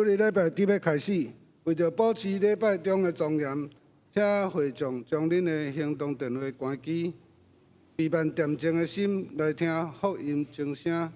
日礼拜伫要开始，为着保持礼拜中的庄严，请会众将恁的行动电话关机，备办恬静的心来听福音钟声。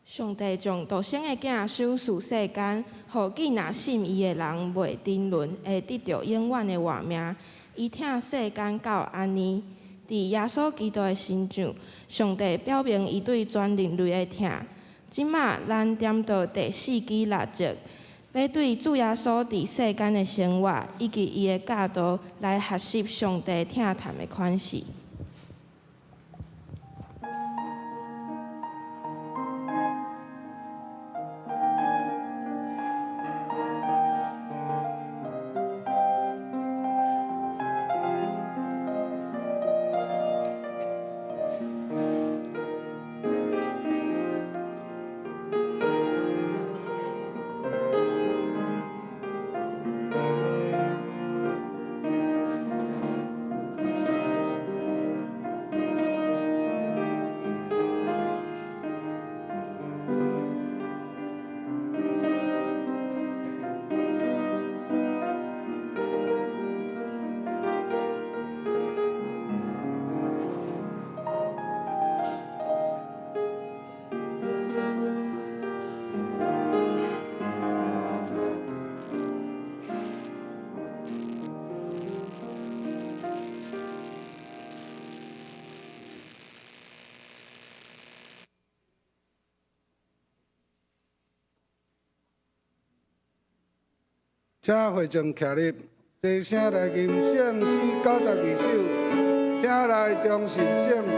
上帝将独生的囝赏赐世间，互记若信伊的人袂沉沦，会得到永远的活命。伊疼世间到安尼，伫耶稣基督的身上，上帝表明伊对全人类的疼。即马咱踮到第4支蜡烛，要对主耶稣伫世间的生活以及伊的教导来学习上帝疼叹的款式。请会众起立，齐声来吟圣诗92首，请来忠信圣徒。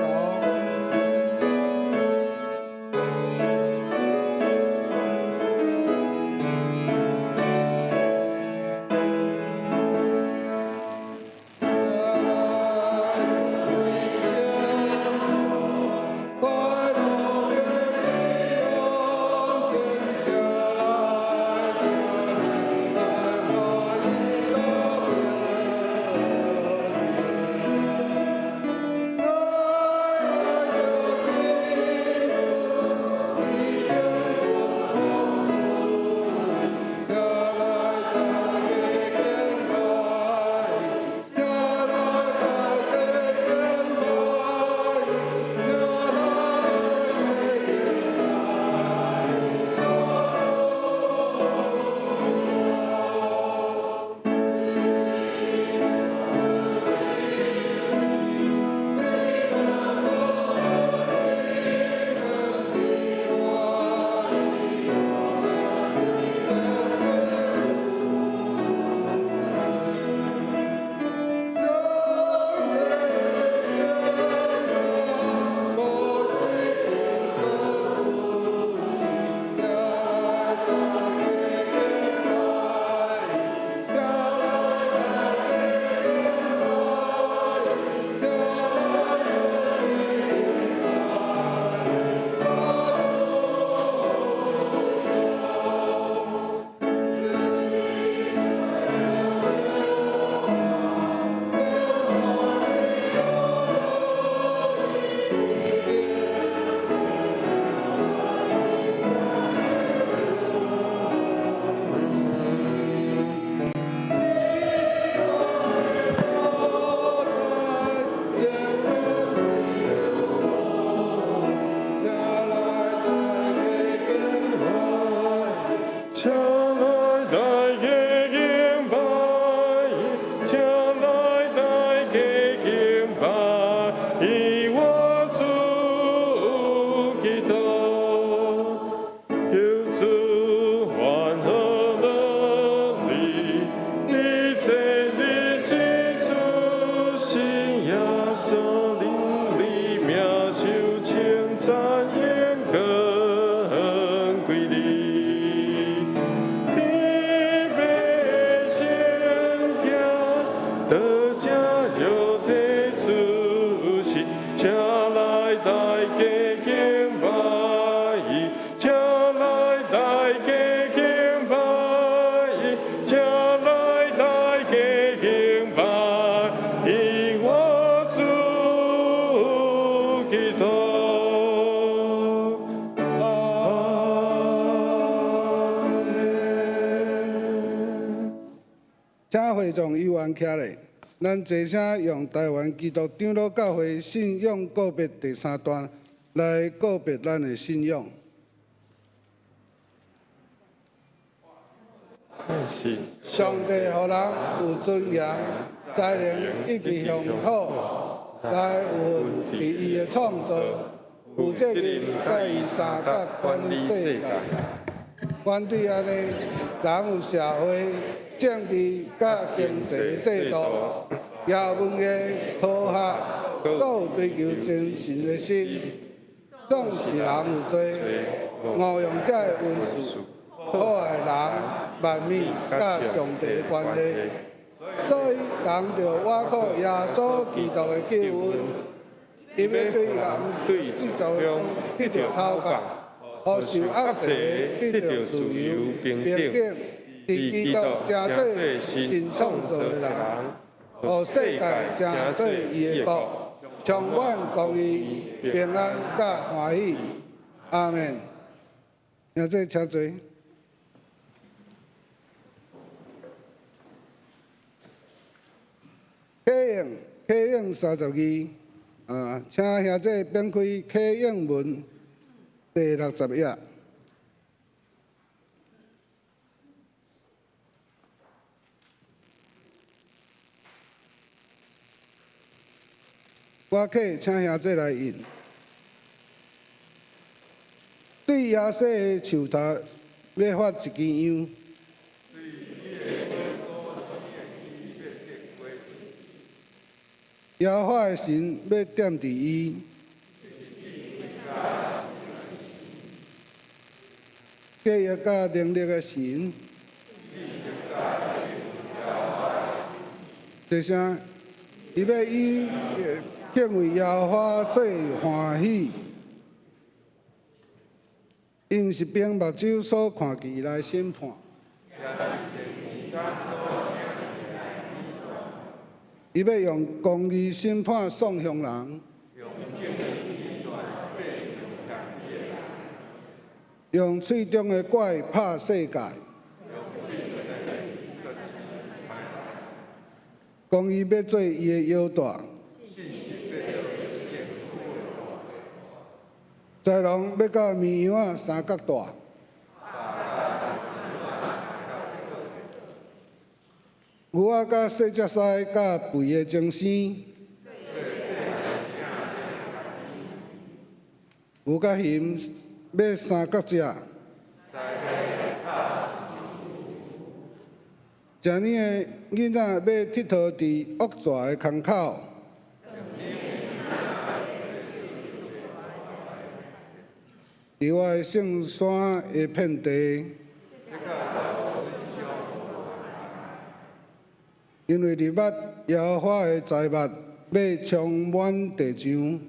请会众议员起来，咱齐声用台湾基督长老教会信仰告别第3段来告别咱的信仰。上帝予人有尊严，才能一起向土来有份伫伊的创造，有责任甲伊三角管理世界。反对安尼，人有社会、政治甲经济制度，也文艺、科学，搁有追求精神的心，总是人有罪，误用这的文字，破坏人、万物甲上帝的关系。所以人着挖苦耶稣基督的救恩，伊要对人制造得到头家，互受压制的得到自由、平等。伫基督真做新创造的人，互世界真做伊的国，充满公义、平安甲欢喜。阿门。现在请坐。启应32，请兄弟编开启应文第60页。我客请兄弟来印。对亚瑟的树头要发一支秧。耶和华的神要踮伫伊。计约甲能力的神，第三，伊要以敬畏耶和华最欢喜，因是凭目睭所看见来审判。伊要用公义审判丧凶人，用喙中的怪拍世界。公义要做伊的腰带，豺狼要甲绵羊仔三角大。牛仔甲细只狮甲肥的精生，牛甲熊要三角只。这年的囡仔要佚佗伫恶蛇的空口，伫我的圣山的遍地。因为日捌耶和华的财物要充满地上，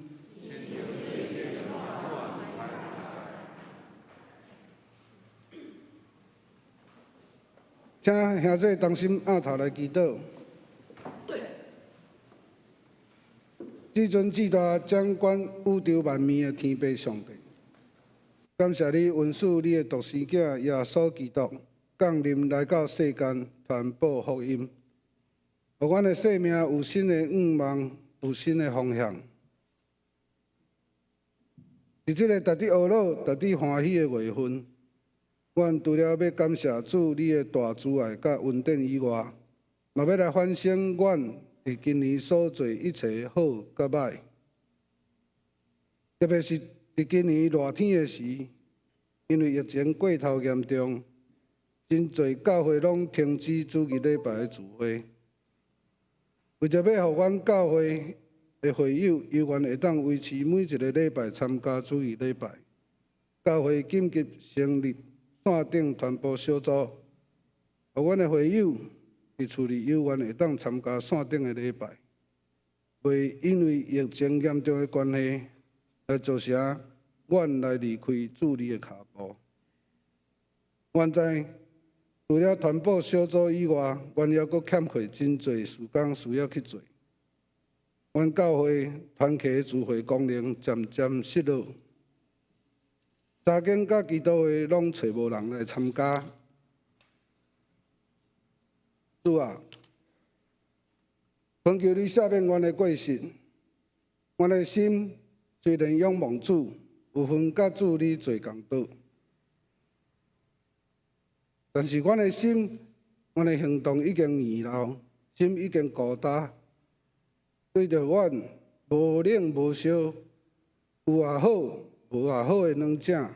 请兄弟同心仰头来祈祷。至尊至大掌管宇宙万物的天父上帝，感谢你允许你的独生囝耶稣基督降临来到世间，传播福音。互阮的生命有新的愿望，有新的方向。伫即个值得懊恼、值得欢喜的月份，阮除了要感谢主你的大慈爱甲恩典以外，嘛要来反省阮伫今年所做一切好甲歹。特别是伫今年热天的时，因为疫情过头严重，真侪教会拢停止主日礼拜的聚会。为着要互阮教会的会友永远会当维持每一个礼拜参加主日礼拜，教会紧急成立线顶传播小组，互阮的会友伫厝里永远会当参加线顶的礼拜，袂因为疫情严重的关系来造成阮来离开主你的脚步。阮知。除了传播小组以外，阮还阁欠缺真侪事工需要去做。阮教会团契聚会功能渐渐失落，查经甲基督会拢找无人来参加。主啊，恳求你赦免阮的过失，阮的心虽然仰望主，有份甲主你做共道。但是，阮的心、阮的行动已经硬老，心已经孤单，对着阮无冷无烧、有也好、无也好的软正，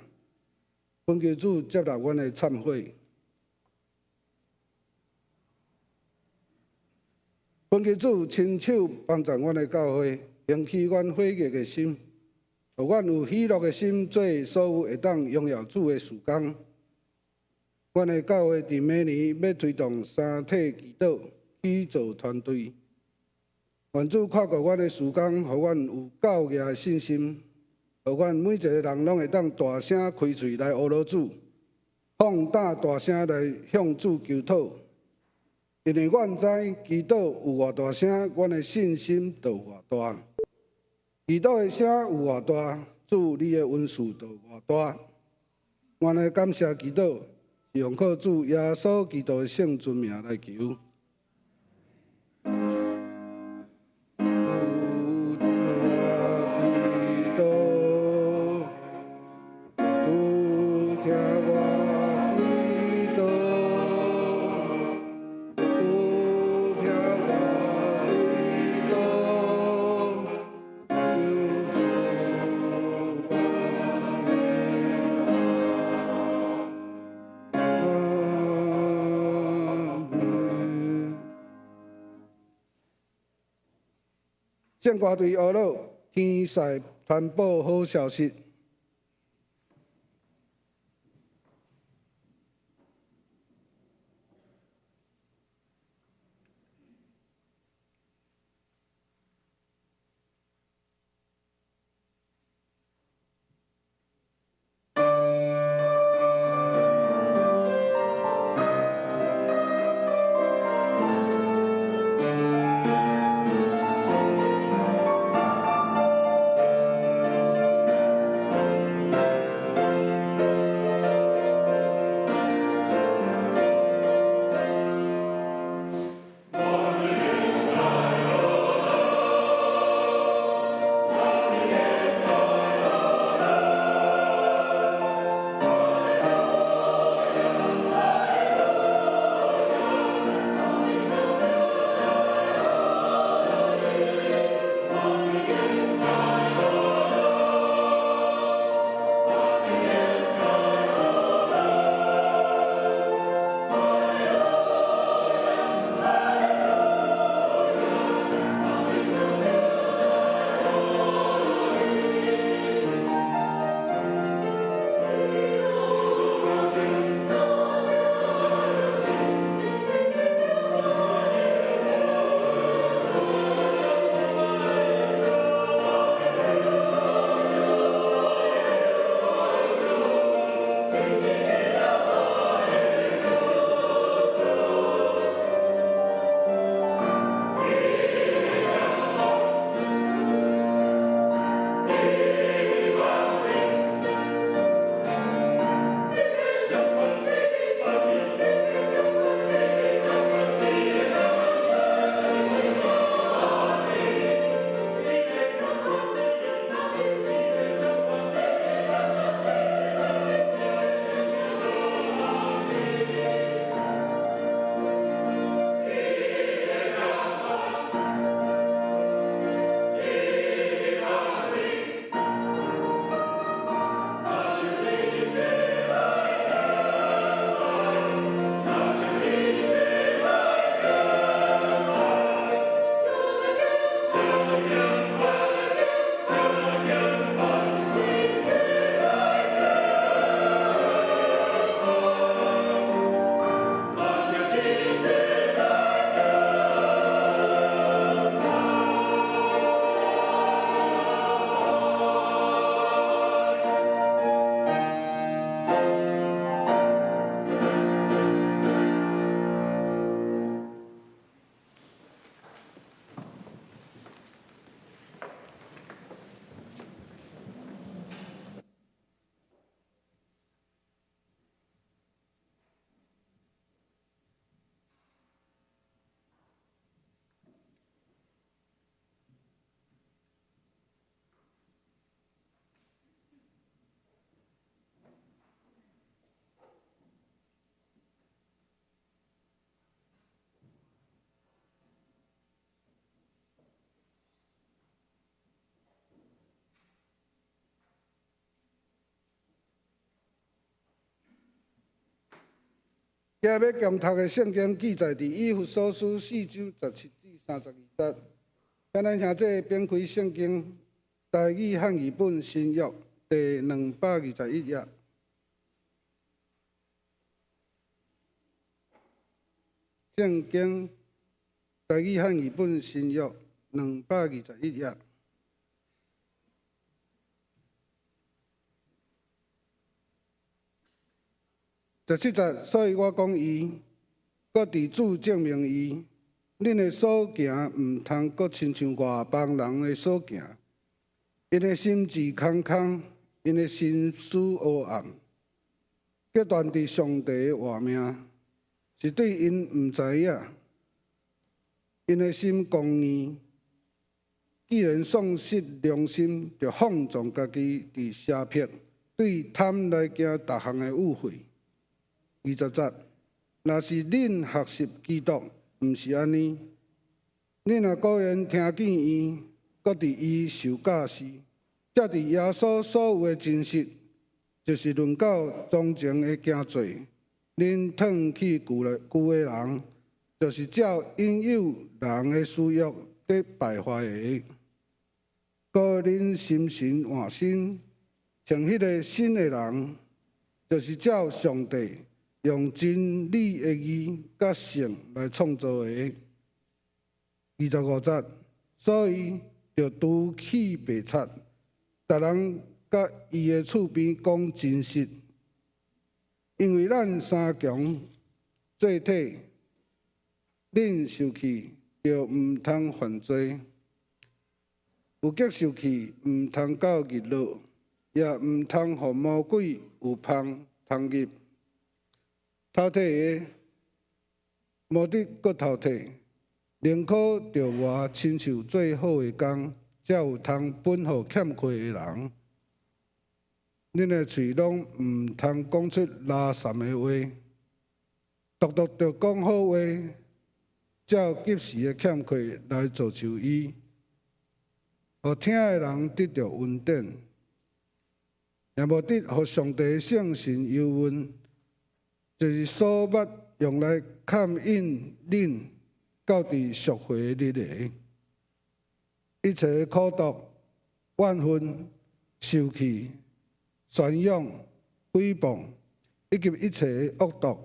恳求主接纳阮的忏悔，恳求主亲手帮助阮的教会，引起阮火热的心，互阮有喜乐的心，做所有会当荣耀主的事工。阮的教会伫明年要推动三体祈祷起造团队，愿主看顾阮的事工，互阮有教业的信心，互阮每一个人拢会当大声开嘴来阿罗主，放胆大声来向主求讨。因为阮知祈祷有偌大声，阮的信心就有偌大；祈祷的声有偌大，主你的恩赐就有偌大。阮的感谢祈祷。用靠主耶稣基督的圣尊名来求。县歌队娱乐天赛传播好消息。今要检读的圣经记载伫以弗所书4章17至32节。请咱兄弟编开圣经台语汉语本新约第221页。圣经台语汉语本新约221页。17节，所以我讲伊，搁伫主证明伊，恁的所行毋通搁亲像外邦人的所行，因的心智空空，因的心思黑暗，决断伫上帝的话命，是对因毋知影，因的心公义，既然丧失良心，就放纵家己伫邪僻，对贪来行逐项的误会。20节，若是恁学习基督，毋是安尼。恁若果然听见伊，搁伫伊受教示，则伫耶稣所有的真实，就是论到忠情的行罪。恁褪去旧的人，就是照引诱人的私欲在败坏的。个人心神换新，像迄个新的人，就是照上帝用真理的义甲性来创造的。25节，所以着拄起白贼，逐人甲伊的厝边讲真实，因为咱三强做体，恁受气着毋通犯罪。有激受气，毋通到日落，也毋通互魔鬼有芳通入。偷摕的，无得搁偷摕，宁可着活亲像最好的工，才有通分互欠缺的人。恁的喙拢毋通讲出拉惨的话，独独着讲好话，照及时的欠缺来造就伊。互听的人得到恩典，也无得互上帝圣神忧温，就是所捌用来勘引恁到伫赎回的日个，一切苦毒、怨恨、受气、宣扬、诽谤，以及一切恶毒，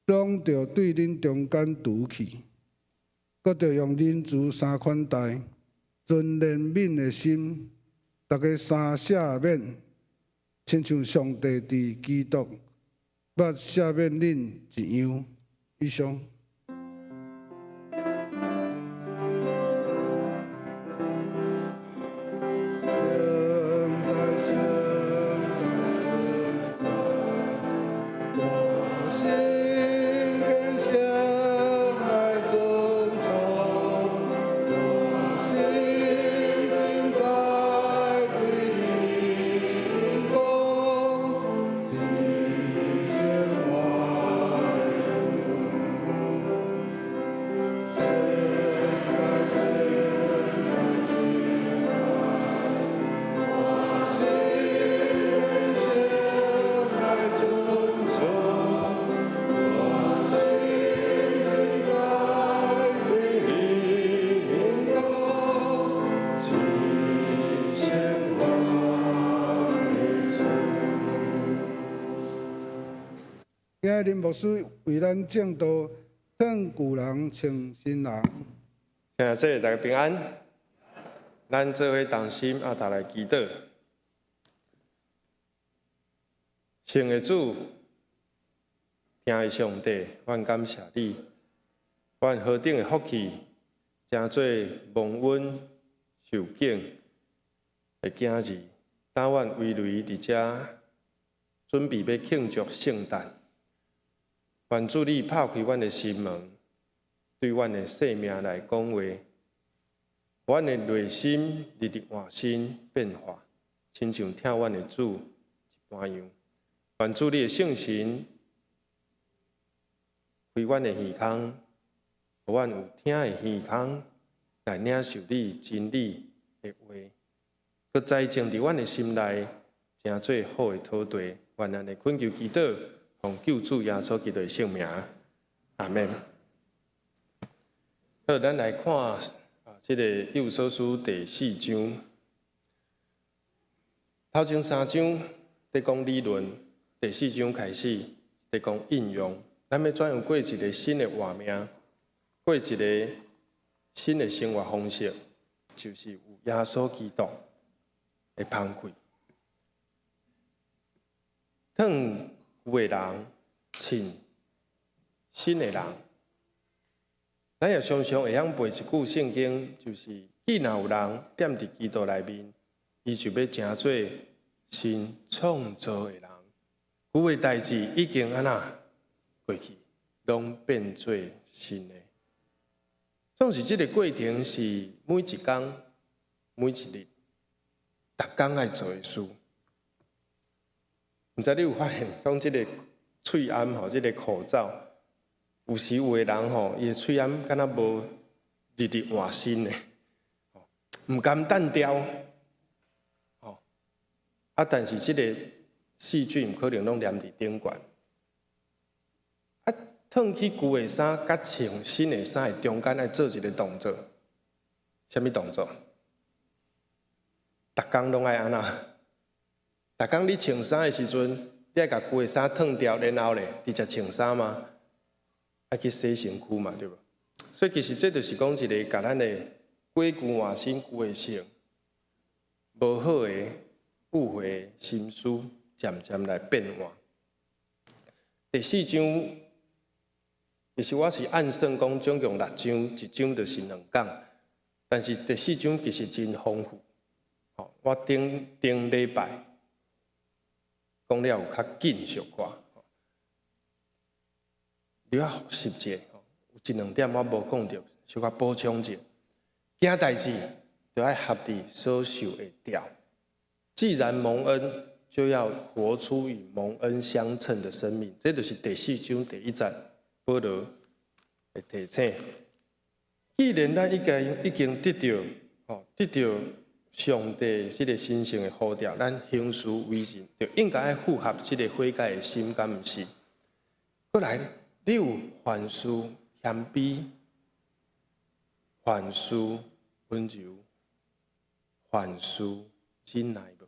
拢着对恁中间除去，搁着用仁慈相款待。存怜悯的心，大家三赦免，亲像上帝伫基督捌赦免恁一样。以上。今日牧师为咱正道，劝旧人称新人。现在大家平安，咱做伙同心啊，大来祈祷。圣的主，听的上帝，阮感谢你，阮何等的福气，真做蒙恩受敬的今日，当阮围内伫遮，准备要庆祝圣诞。愿主你拍开阮的心门，对阮的生命来讲话，阮的内心日日换新变化，亲像听阮的主一般样。愿主你的圣神开阮的耳孔，互阮有听的耳孔，来领受你真理的话，佮栽种伫阮的心内，成做好的土地。愿咱的恳求祈祷。奉救主耶稣基督的圣名，阿门。好，咱来看这个《以弗所书》第4章。头前3章在讲理论，第4章开始在讲应用。咱要转用过一个新的画面，过一个新的生活方式，就是有耶稣基督的崩溃。有的人亲新的人，咱也常常会晓背一句圣经，就是既然有人踮伫基督内面，伊就要成做新创造的人。旧的代志已经安那过去，拢变做新的。总是这个过程是每一天、每一日、逐天爱做的事。毋知你有发现，讲即个喙罨吼，即个口罩，有时有的人吼，伊的喙罨敢若无日日换新的，毋甘单调，吼。但是即个细菌可能拢黏伫顶悬。脱去旧的衫，甲穿新的衫的中间，爱做一个动作，什么动作？逐工拢爱安那？逐工你穿衫的时阵，你爱甲旧的衫脱掉，然后咧，直接穿衫吗？爱去洗身躯嘛，对无？所以其实这就是讲一个，甲咱的过旧换新、旧的性，无好的、误会的心思，渐渐来变换。第4章，其实我是按算讲总共6章，一章就是2讲，但是第4章其实真丰富。我顶礼拜讲了有较紧俗看，你要复习者，有1-2点我无讲到，小可补充者。件代志就爱合伫所受的调。既然蒙恩，就要活出与蒙恩相称的生命。这就是第4章第1节保罗的提醒。既然咱已经得到上帝这个神圣的呼召，咱行事为人就应该爱符合这个悔改的心，敢毋是？过来，你有凡事谦卑，凡事温柔，凡事忍耐无？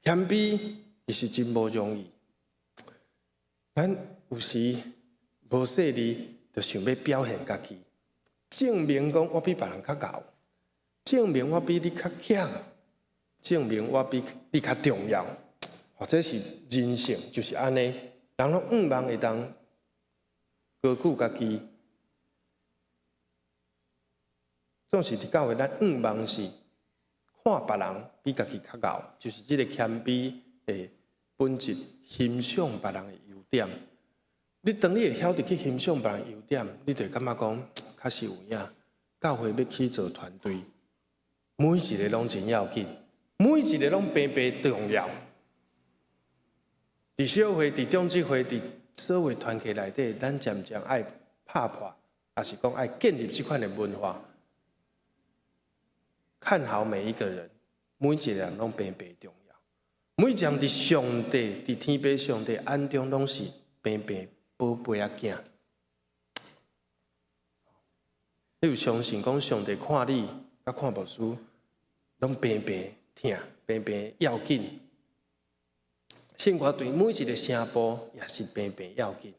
谦卑其实真无容易。咱有时无势力，就想要表现家己，证明讲我比别人较敖。证明我比你较强，证明我比你较重要，或者是人性就是安尼。人拢望会当高举家己，总是伫教会咱望是看别人比家己较敖，就是这个谦卑的本质，欣赏别人的优点。当你会晓得去欣赏别人的优点，你就感觉讲确实有影。教会要去做团队。每一个拢真要紧，每一个拢平平重要。伫小会、伫中职会、伫所有团体内底，咱渐渐爱拍破，也是讲爱建立这款的文化，看好每一个人，每一个人拢平平重要。每一项伫上帝、伫天父上帝眼中拢是平平宝贝仔囝。你有相信讲上帝看你，甲看牧师？拢平平疼，平平要紧。生活对每一个声部也是平平要紧，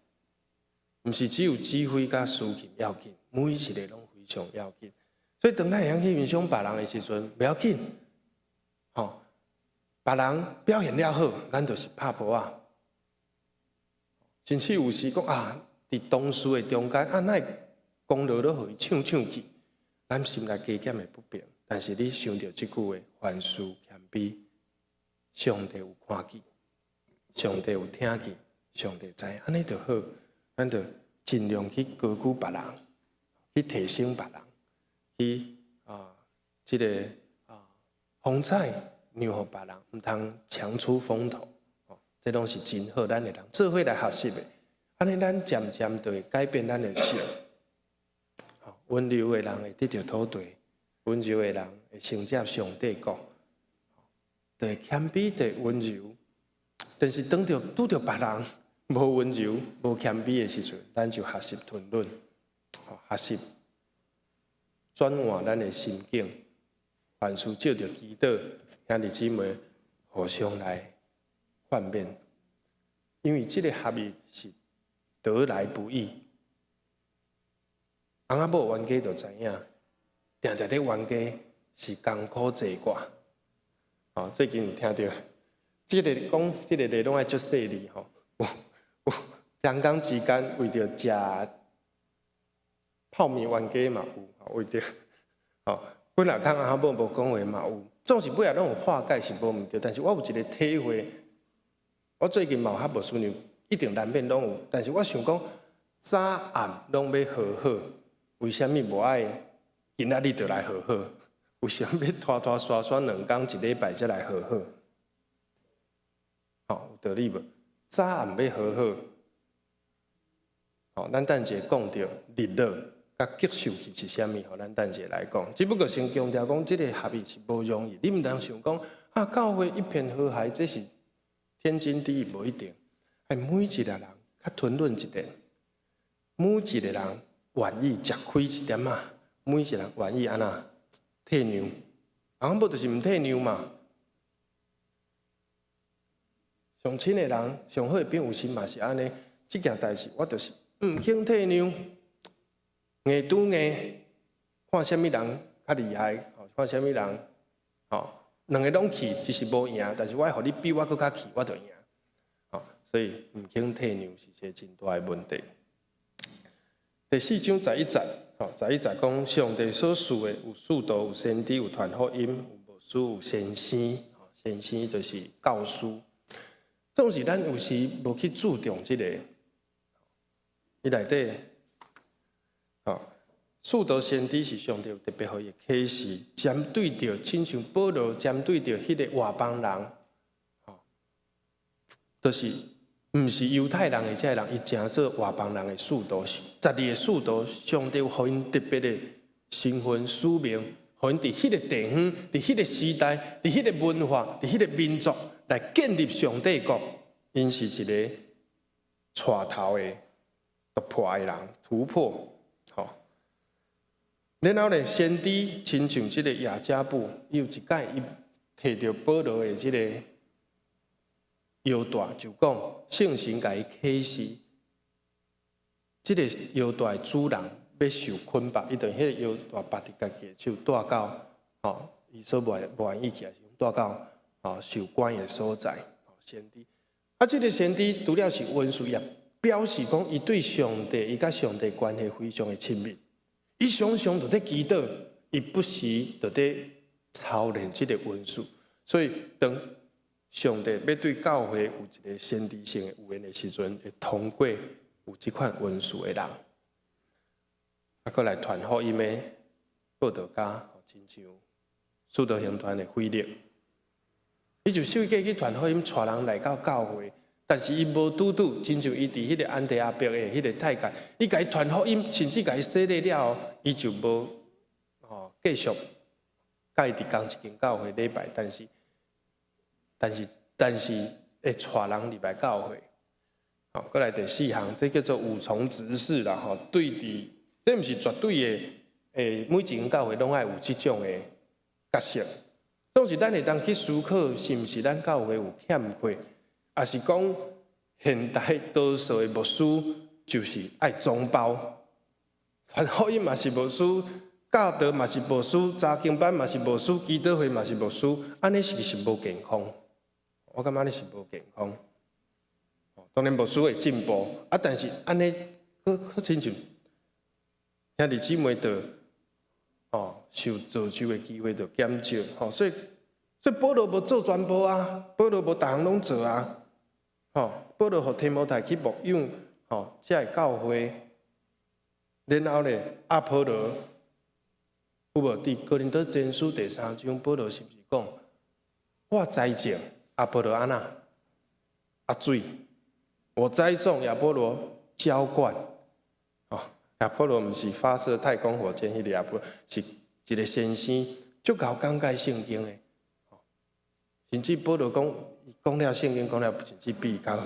毋是只有指挥甲事情要紧，每一个拢非常要紧。所以当咱会晓去影响别人的时阵，不要紧，别人表现了好，咱就是拍婆啊。甚至有时讲伫同事的中间那功劳都互伊抢去，咱心内加减会不平。但是你想到这句话，凡事谦卑，上帝有看见，上帝有听见，上帝知，安尼就好。咱就尽量去高举别人，去提升别人，去这个风采让互别人，唔通强出风头。这拢是真好，咱的人做伙来学习的。安尼咱渐渐就会改变咱的性。温柔的人会得到土地。温柔的人会承接上帝国，就会谦卑的温柔。但是拄着别人无温柔、无谦卑的时阵，咱就学习吞忍，学习转换咱的心境，凡事照着祈祷，兄弟姊妹互相来劝勉。因为这个合意是得来不易，翁仔某冤家就知影。定定咧冤家是艰苦济寡，最近有听到，这个讲这个内容爱足细腻有人工之间为着食泡面冤家嘛有，为着几若空翁仔某无讲话嘛有，总是尾仔拢有化解是无毋对，但是我有一个体会，我最近嘛有较无顺利，一定难免拢有，但是我想讲早暗拢要和好，为虾米无爱？今仔日就来和好，有时候要拖刷2天1礼拜才来和好，有道理无？早暗要和好，咱等者讲到日落甲结束期是啥物？咱等者来讲，只不过先强调讲，这个合意是无容易。你毋通想讲教会一片和谐，这是天经地义，无一定。每一个人较吞忍一点，每一个人愿意吃亏一点每一个人愿意安那退让，人要就是毋退让嘛。上亲的人、上好的朋友有时嘛是安尼，即件代志我就是毋肯退让，硬拄硬，看啥物人较厉害，看啥物人，两个拢去，只是无赢，但是我互你比我搁较去，我就赢。所以毋肯退让是一个真大的问题。第4章11节，11节讲上帝所赐的有使徒、有先知、有传福音、有牧师、有先生，先生就是教师。总是咱有时无去注重即个，伊内底，使徒先知是上帝特别互伊的启示，针对着亲像保罗针对着迄个外邦人，就是毋是犹太人的这人，伊正做外邦人的使徒，12个使徒，上帝互因特别的身份使命，互因伫迄个地方、伫迄个时代、伫迄个文化、伫迄个民族来建立上帝国。因是一个带头的突破的人，突破。然后呢，先知亲像即个亚加布，伊有一摆伊摕到保罗的即个腰带，就讲圣神甲伊启示，即个腰带的主人要受捆绑，伊就迄个腰带绑伫家己的手，带到伊所无愿意去，带到受关的所在。先知，即个先知除了是文书，也表示讲伊对上帝，伊甲上帝关系非常的亲密。伊常常就在祈祷，伊不时就在操练即个文书。所以当上帝要对教会有一个先知性的有缘的时阵，会通过有即款文书的人，搁来传福音的报道家，亲像使徒行传的腓力，伊就手机去传福音，带人来到教会。但是伊无拄，亲像伊伫迄个安提阿伯的迄个太监，伊甲伊传福音，甚至甲伊洗礼了后，伊就无继续甲伊伫同一间教会礼拜，但是会带人入来教会。过来第4项，这叫做五重执事啦，对伫，这毋是绝对的，每一间教会拢爱有即种的角色。总是咱会当去思考，是毋是咱教会有欠缺？也是讲，现代多数的牧师就是爱装包，传福音嘛是牧师，教导嘛是牧师，查经班嘛是牧师，基督会嘛是牧师，安尼是无健康。我感觉安尼是无健康。当然牧师会进步，但是安尼可亲像兄弟姊妹的受造就的机会就减少。所以保罗无做全部啊，保罗无逐项拢做啊。保罗互提摩太去牧养，才会教会。然后呢，阿波罗有无伫哥林多前书第3章，保罗是毋是讲，我栽种，阿波罗安那阿水，我栽种，亚波罗浇灌。亚波罗毋是发射太空火箭迄个亚波罗，是一个先生，足够讲解圣经的。甚至保罗讲了圣经，讲了甚至比伊较好。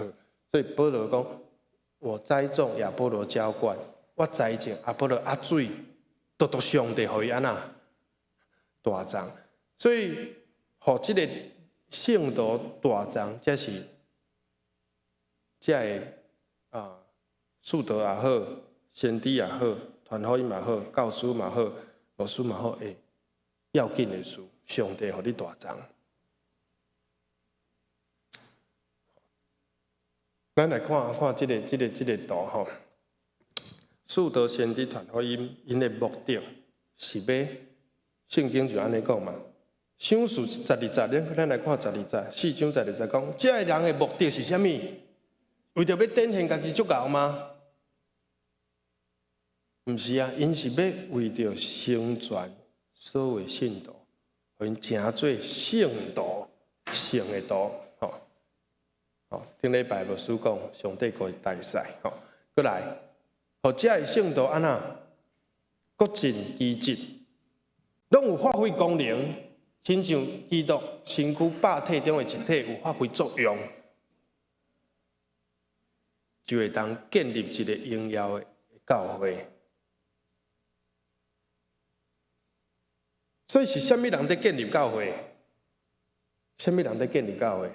所以保罗讲，我栽种，亚波罗浇灌，我栽种，亚波罗压水，都上帝互伊安那大长。所以，互即个圣徒大长，才会使徒也好，先知也好，传福音也好，教师也好，牧师也好，要紧的事，上帝互你大长。咱来看这个图吼，使徒先知传福音，因的目的是要，圣经就安尼讲嘛。想事12节，咱来看12节，4章12节讲，这个人的目的是啥物？为着要展现家己足够吗？毋是啊，因是要为着成全所有信徒，互因成做圣徒，圣的徒。顶礼拜牧师讲，上帝国的大赛，过来，互这个圣徒安那，各尽其职，拢有发挥功能，亲像基督身躯百体中的一体，有发挥作用，就会当建立一个荣耀的教会。所以是虾米人在建立教会？虾米人在建立教会？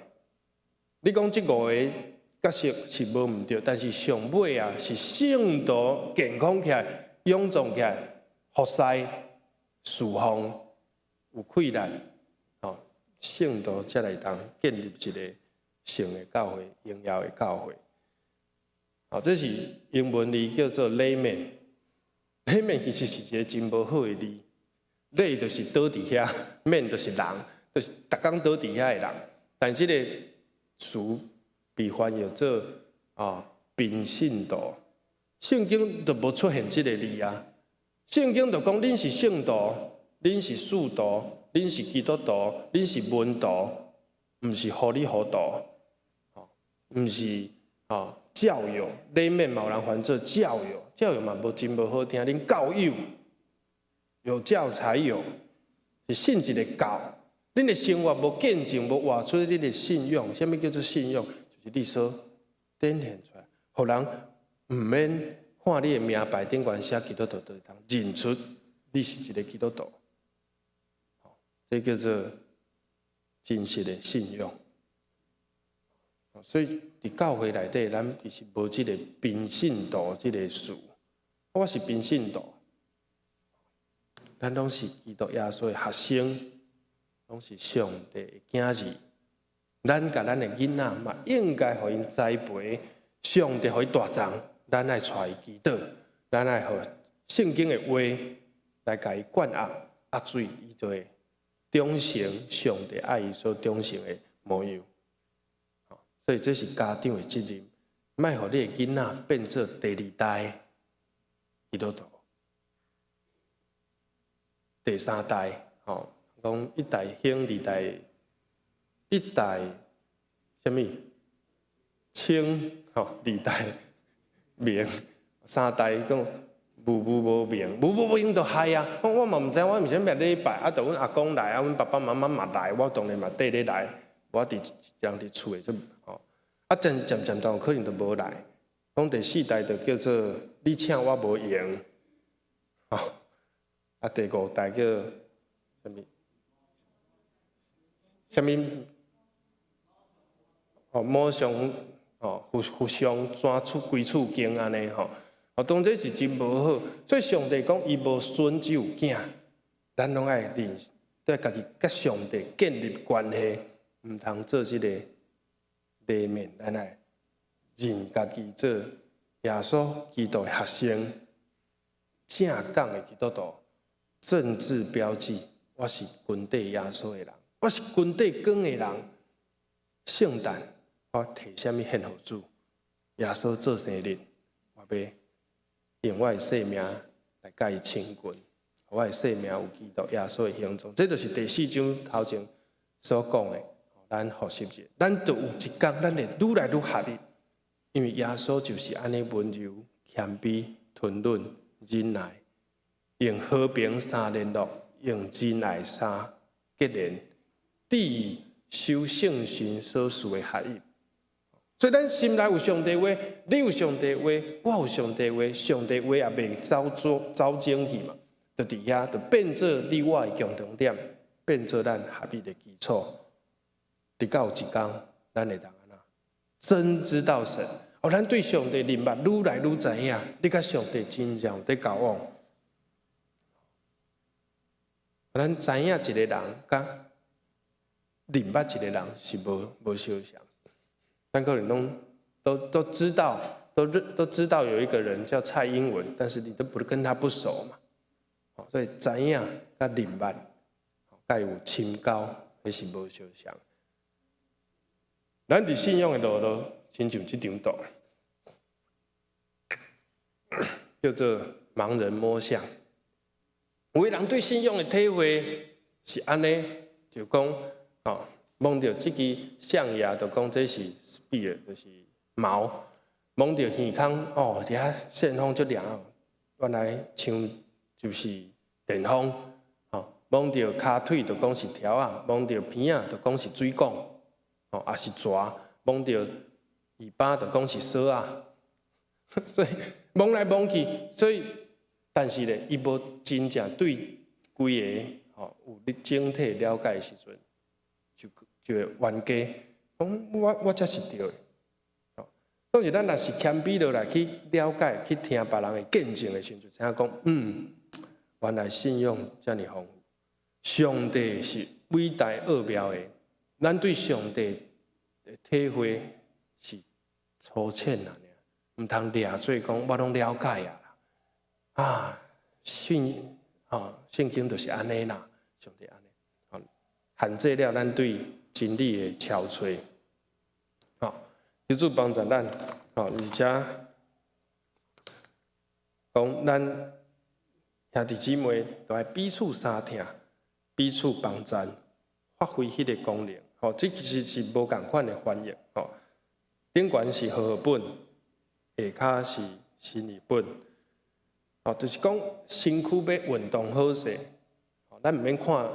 你讲这5个角色是无毋对，但是上尾啊是圣徒健康起来、勇壮起来、服侍、侍奉、有气力，吼，圣徒才来当建立一个圣的教会、荣耀的教会。好，这是英文字叫做 layman。layman 其实是一个真无好的字。lay 就是倒伫遐 ，man 就是人，就是逐工倒伫遐的人。但这个词被翻译做平信徒，圣经就无出现这个字啊。圣经就讲恁是圣徒，恁是使徒，恁是基督徒，恁是门徒，毋是糊里糊涂，毋是教育。layman 嘛有人翻做教育，教育嘛无真无好听，恁教育。有教才有，是信一个教。恁的生活无见证，无活出恁的信用。什么叫做信用？就是你所展现出来，互人毋免看你的名牌顶悬写基督徒，就当认出你是一个基督徒。这叫做真实的信用。所以伫教会内底，咱其实无即个平信徒即个事。我是平信徒。咱拢是基督耶稣的学生，拢是上帝的囝儿。咱甲咱的囡仔嘛，应该互因栽培，上帝互伊大长，咱爱带伊祈祷，咱爱互圣经的话来甲伊灌压水，伊就会忠诚上帝爱伊所忠诚的模样。所以这是家长的责任，莫互你的囡仔变做第2代基督徒。第3代，讲1代兴，2代1代什么清，2代明，3代讲无明，无明就害啊！我嘛毋知，我毋是咩礼拜，就阮阿公来，阮爸爸妈妈嘛来，我当然嘛缀咧来，我人伫厝诶，就但是渐渐都可能就无来。讲第4代就叫做你请我无用，第5代叫什么？某相互相转出归厝经安尼当这是真无好。所以上帝讲伊无孙只有囝，咱拢爱认，对家己甲上帝建立关系，毋通做即个里面，咱爱认家己做耶稣基督的学生，正港的基督徒。政治标记，我是军队耶稣的人，我是军队光的人。圣诞，我摕什么献给主？耶稣做生日，我要用我的生命来甲伊亲近，我的生命有基督耶稣的形状。这就是第4章头前所讲的，咱学习者，咱就有一天，咱会愈来愈合一，因为耶稣就是安尼温柔、谦卑、吞忍、忍耐。用和平3联络，用真爱3结连，第守圣神所赐的合一。所以咱心内有上帝话，你有上帝话，我有上帝话，上帝话也袂走精去嘛，就伫遐，就变做你我的共同点，变做咱合一的基础。直到有一天，咱会当安那真知道神，咱对上帝认捌愈来愈知影，你甲上帝真正有在交往。咱知影一个人，甲认捌一个人是无相像。咱可能都知道，都知道有一个人叫蔡英文，但是你都不跟他不熟嘛。所以知影甲认捌，甲有深交，那是无相像。咱伫信仰的路，亲像这张图，叫做盲人摸象。有的人对信仰的体会是安尼，就讲摸到这支象牙，就讲这是 spear， 就是矛。摸到耳孔，底下线风足亮，原来枪就是电风。摸到骹腿，就讲是条啊；摸到鼻啊，就讲是水管，也是蛇。摸到尾巴，就讲是蛇啊。所以摸来摸去，所以。但是咧，伊无真正对规有你整体了解的时阵，就会冤家讲我才是对的。当时咱若是谦卑落来去了解、去听别人的见证的时阵，就知影讲，原来信仰这么丰富，上帝是伟大奥妙的，咱对上帝的体会是粗浅啊，唔通掠做讲我拢了解啊，圣经就是安尼啦，上帝安尼，限制了咱对真理的憔悴，求主帮助咱，而且讲咱兄弟姊妹都要彼此相听，彼此帮赞，发挥迄个功能，这其实是无共款的翻译，顶悬是和合本，下骹是新译本。就是讲身躯要运动好势，咱毋免看，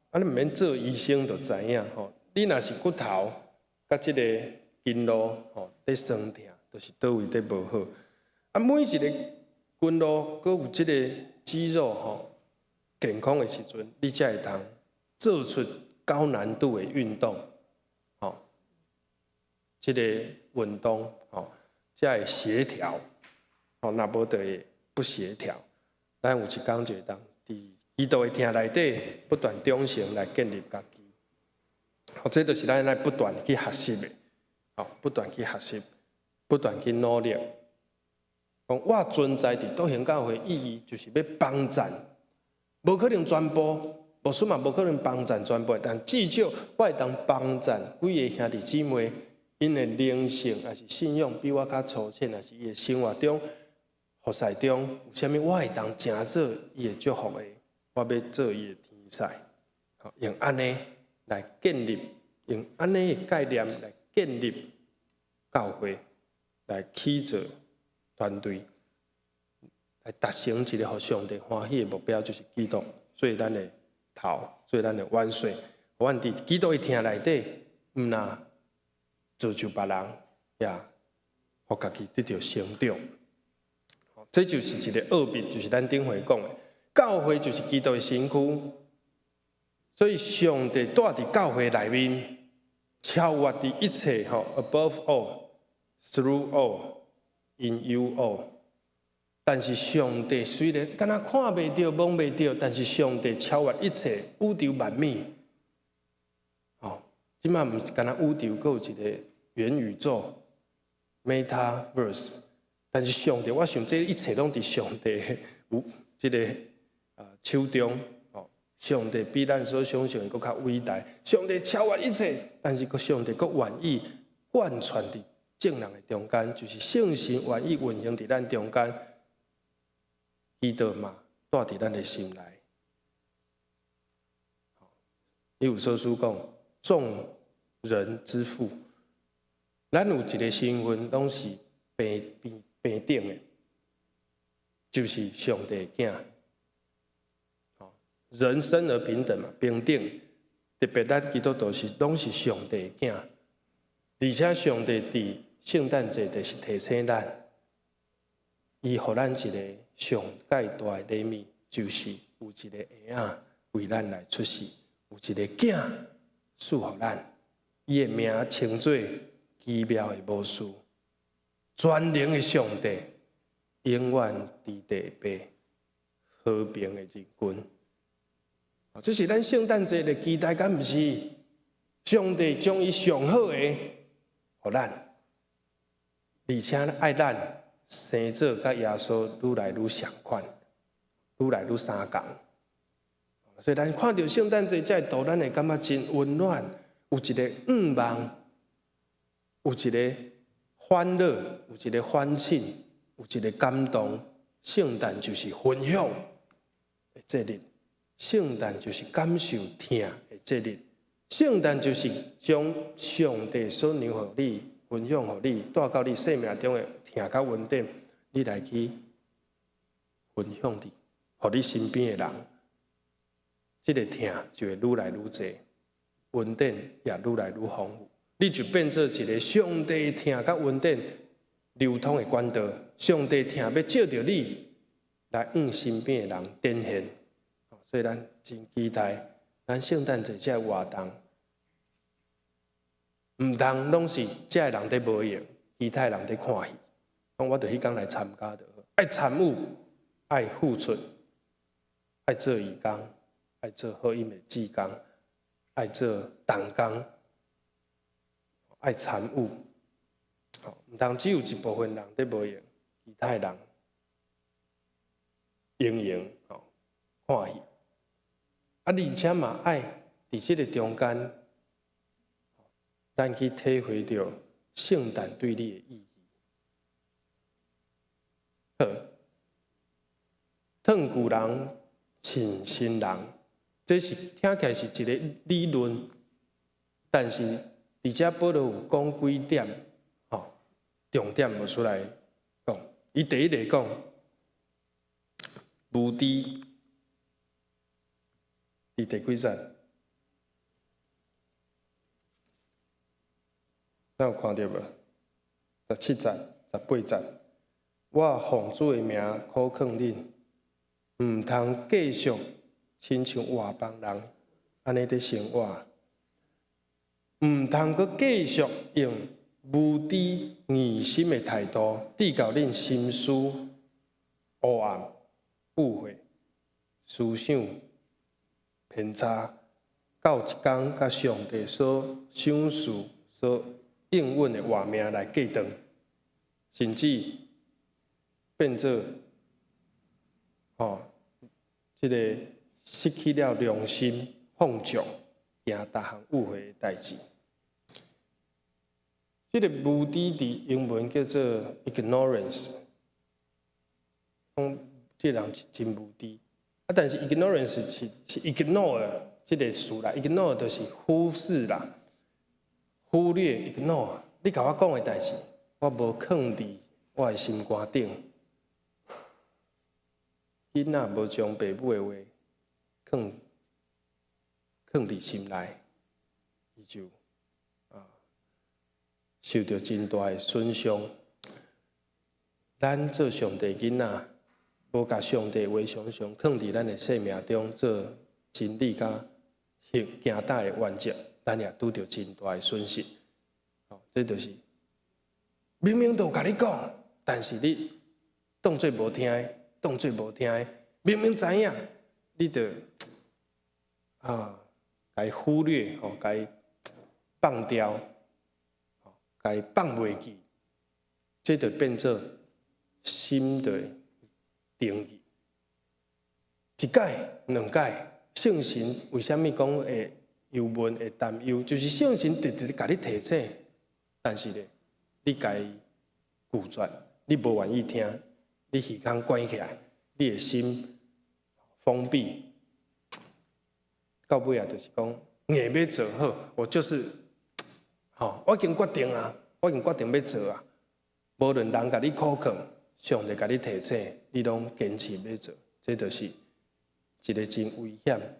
咱毋免做医生就知影。你若是骨头甲即个筋络在酸痛，就是倒位在无好。每一个筋络，搁有即个肌肉健康的时阵，你才会当做出高难度的运动。即个运动才会协调。若无就会不协调，咱有一天就会当伫基督的听内底不断忠诚来建立家己。这就是咱来不断去学习的，不断去学习，不断去努力。讲我存在伫笃行教会意义，就是要帮赞，无可能全部，无算嘛无可能帮赞全部，但至少我会当帮赞几个兄弟姊妹，因的灵性还是信仰比我较粗浅，还是伊的生活中。服侍中有啥物，我会当成做伊会祝福的，我要做伊的天使，用安尼来建立，用安尼的概念来建立教会，来起造团队，来达成一个互上帝欢喜的目标，就是基督做咱的头，做咱的元帅。阮伫基督的听内底，毋那造就别人，也互家己得到成长。这就是一个奥秘，就是咱顶回讲的，教会就是基督的身躯，所以上帝住伫教会内面，超越伫一切，above all, through all, in you all。但是上帝虽然敢若看袂到、摸袂到，但是上帝超越一切，宇宙万米。即摆毋是敢若宇宙，阁有一个元宇宙 （Metaverse）。但是上帝，我想这一切拢伫上帝有这个手中。上帝比咱所想象的搁较伟大，上帝超越一切，但是上帝搁愿意贯穿伫众人的中间，就是圣神愿意运行伫咱中间，基督嘛住伫咱的心内。以弗所书讲，众人之父，咱有一个身份，拢是平等的，就是上帝的囝。人生而平等嘛，平等。特别咱基督徒是拢是上帝的囝，而且上帝伫圣诞节就是提醒咱，伊互咱一个上介大的礼物，就是有一个婴仔为咱来出世，有一个囝赐互咱，伊的名称作奇妙的牧师。全能的上帝，永远伫地背和平的日君。这是咱圣诞节的期待，敢毋是？上帝将伊上好的，互咱，而且爱咱生做甲耶稣愈来愈相款，愈来愈相共。所以咱看到圣诞节这道，咱会感觉真温暖，有一个望，有一个欢乐，有一个欢庆，有一个感动。圣诞就是分享的节日，圣诞就是感受疼的节日，圣诞就是将上帝所留予你、分享予你、带到你生命中的疼甲稳定，你来去分享伫，予你身边的人，这个疼就会愈来愈济，稳定也愈来愈丰富。你就变做一个上帝疼甲稳定流通的管道，上帝疼要借着你来向身边的人展现。所以咱真期待咱圣诞节这活动，毋通拢是这人在无用，其他人在看戏。讲我着迄天来参加着，爱参与，爱付出，爱做义工，爱做好音的志工，爱做同工，爱参与。毋通只有一部分人在无用，其他人用看戏。而且嘛爱伫即个中间，咱去体会到圣诞对你的意义。好，褪旧人请新人，这是听起来是一个理论，但是而且保罗有讲几点，重点无出来讲。伊第一个讲，无知，伫第几节？咱有看到无？17节、18节，我奉主的名考劝恁，毋通继续亲像外邦人安尼在生活，毋通阁继续用无知疑心的态度，致到恁心思黑暗、误会、思想偏差，到一天甲上帝所赏赐、所应允的活命来过长，甚至变做这个失去了良心、放纵、行大项误会的代志。这个无知伫英文叫做 ignorance， 讲这人是真无知。但是 ignorance 是 ignore 这个词啦 ，ignore 就是忽视啦、忽略 ignore。你甲我讲的代志，我无放伫我的心肝顶。囡仔无将爸母的话放伫心内，伊就受到真大的损伤。咱做上帝囡仔，无甲上帝话常常放伫咱的生命中做真理甲行大的原则，咱也拄着真大的损失。这就是明明都有甲你讲，但是你当作无听的，当作无听的。明明知影，你就甲伊忽略，甲伊放掉，甲伊放袂记，这就变做心的定义。一改两改，圣神为什么讲会忧闷会担忧？就是圣神直直甲你提醒，但是咧，你甲伊拒绝，你无愿意听，你耳孔关起来，你的心封闭，到尾啊，就是讲硬要做好，我就是，我已经决定啊，我已经决定要做啊。无论人甲你苦劝，上帝甲你提醒，你拢坚持要做，这就是一个真危险。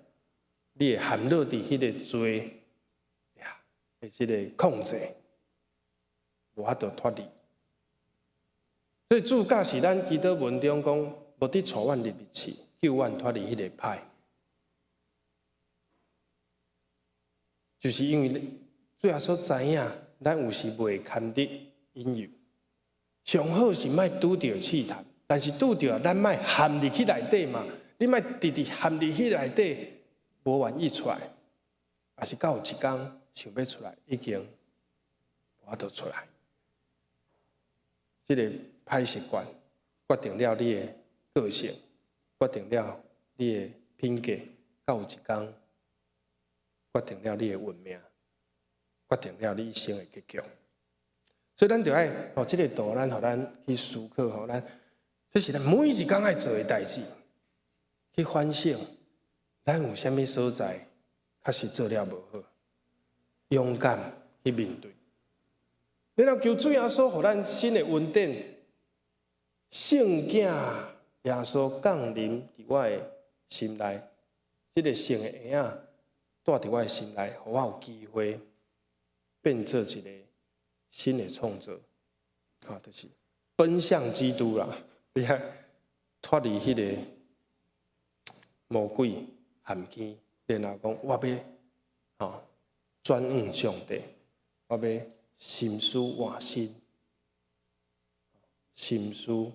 你会陷落伫迄个罪的即个控制，无法度脱离。所以主教是咱祈祷文中讲，无伫带阮入入去，救阮脱离迄个歹。就是因为主耶稣知影，咱有时袂堪得引诱，上好是莫拄着试探，但是拄着咱莫陷入去内底嘛。你莫直直陷入去内底，无愿意出来，也是到有一天想要出来，已经无法度出来。这个歹习惯决定了你的个性，决定了你的品格，到有一天决定了你的运命，决定了你一生的结局。所以咱就爱这个道，咱互咱去思考，互咱这是咱每一天爱做的代志，去反省咱有啥物所在确实做了无好，勇敢去面对。然后求主耶稣，互咱新的恩典，圣囝耶稣降临伫我的心内，这个圣的婴仔带伫我的心内，互我有机会变做一个新的创造，就是奔向基督啦！你看，脱离迄个魔鬼含起，然后讲我要转向上帝，我要心思换心，心思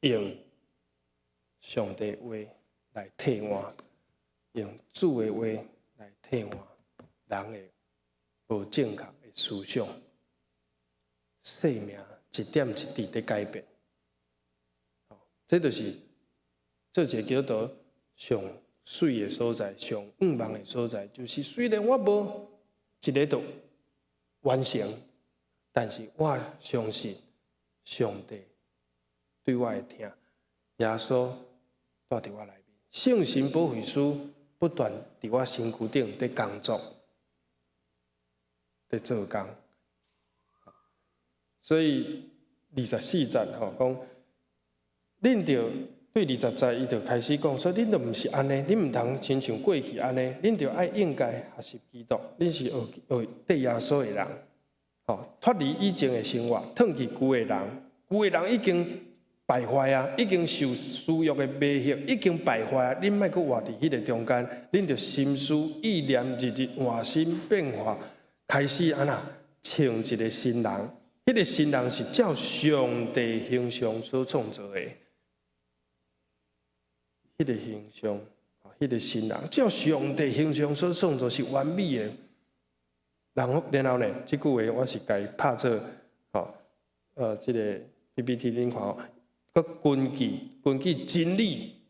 用上帝话来替换，用主的话来替换人的无正确的思想，生命一点一滴在改变。这就是做一个基督徒上水的所在，上愿望的所在，就是虽然我无一个都完成，但是我相信上帝对我的听，耶稣住伫我内面，圣神保惠师不断伫我身躯顶在工作，在做工。所以24节讲，恁着对20节，伊就开始讲说，恁就毋是安尼，恁毋通亲像过去安尼，恁就爱应该学习基督，恁是学对耶稣的人，脱离以前的生活，脱去旧的人，旧的人已经败坏啊，已经受私欲的迷惑，已经败坏啊，恁莫阁活伫迄个中间，恁就心思意念日日换新变化，开始安那穿一个新人，迄个新人是照上帝形象所创造的。迄个形象，迄个新人，照上帝形象所创造是完美的。然后呢，这句话我是家拍做，这个 PPT 恁看哦，佮根据真理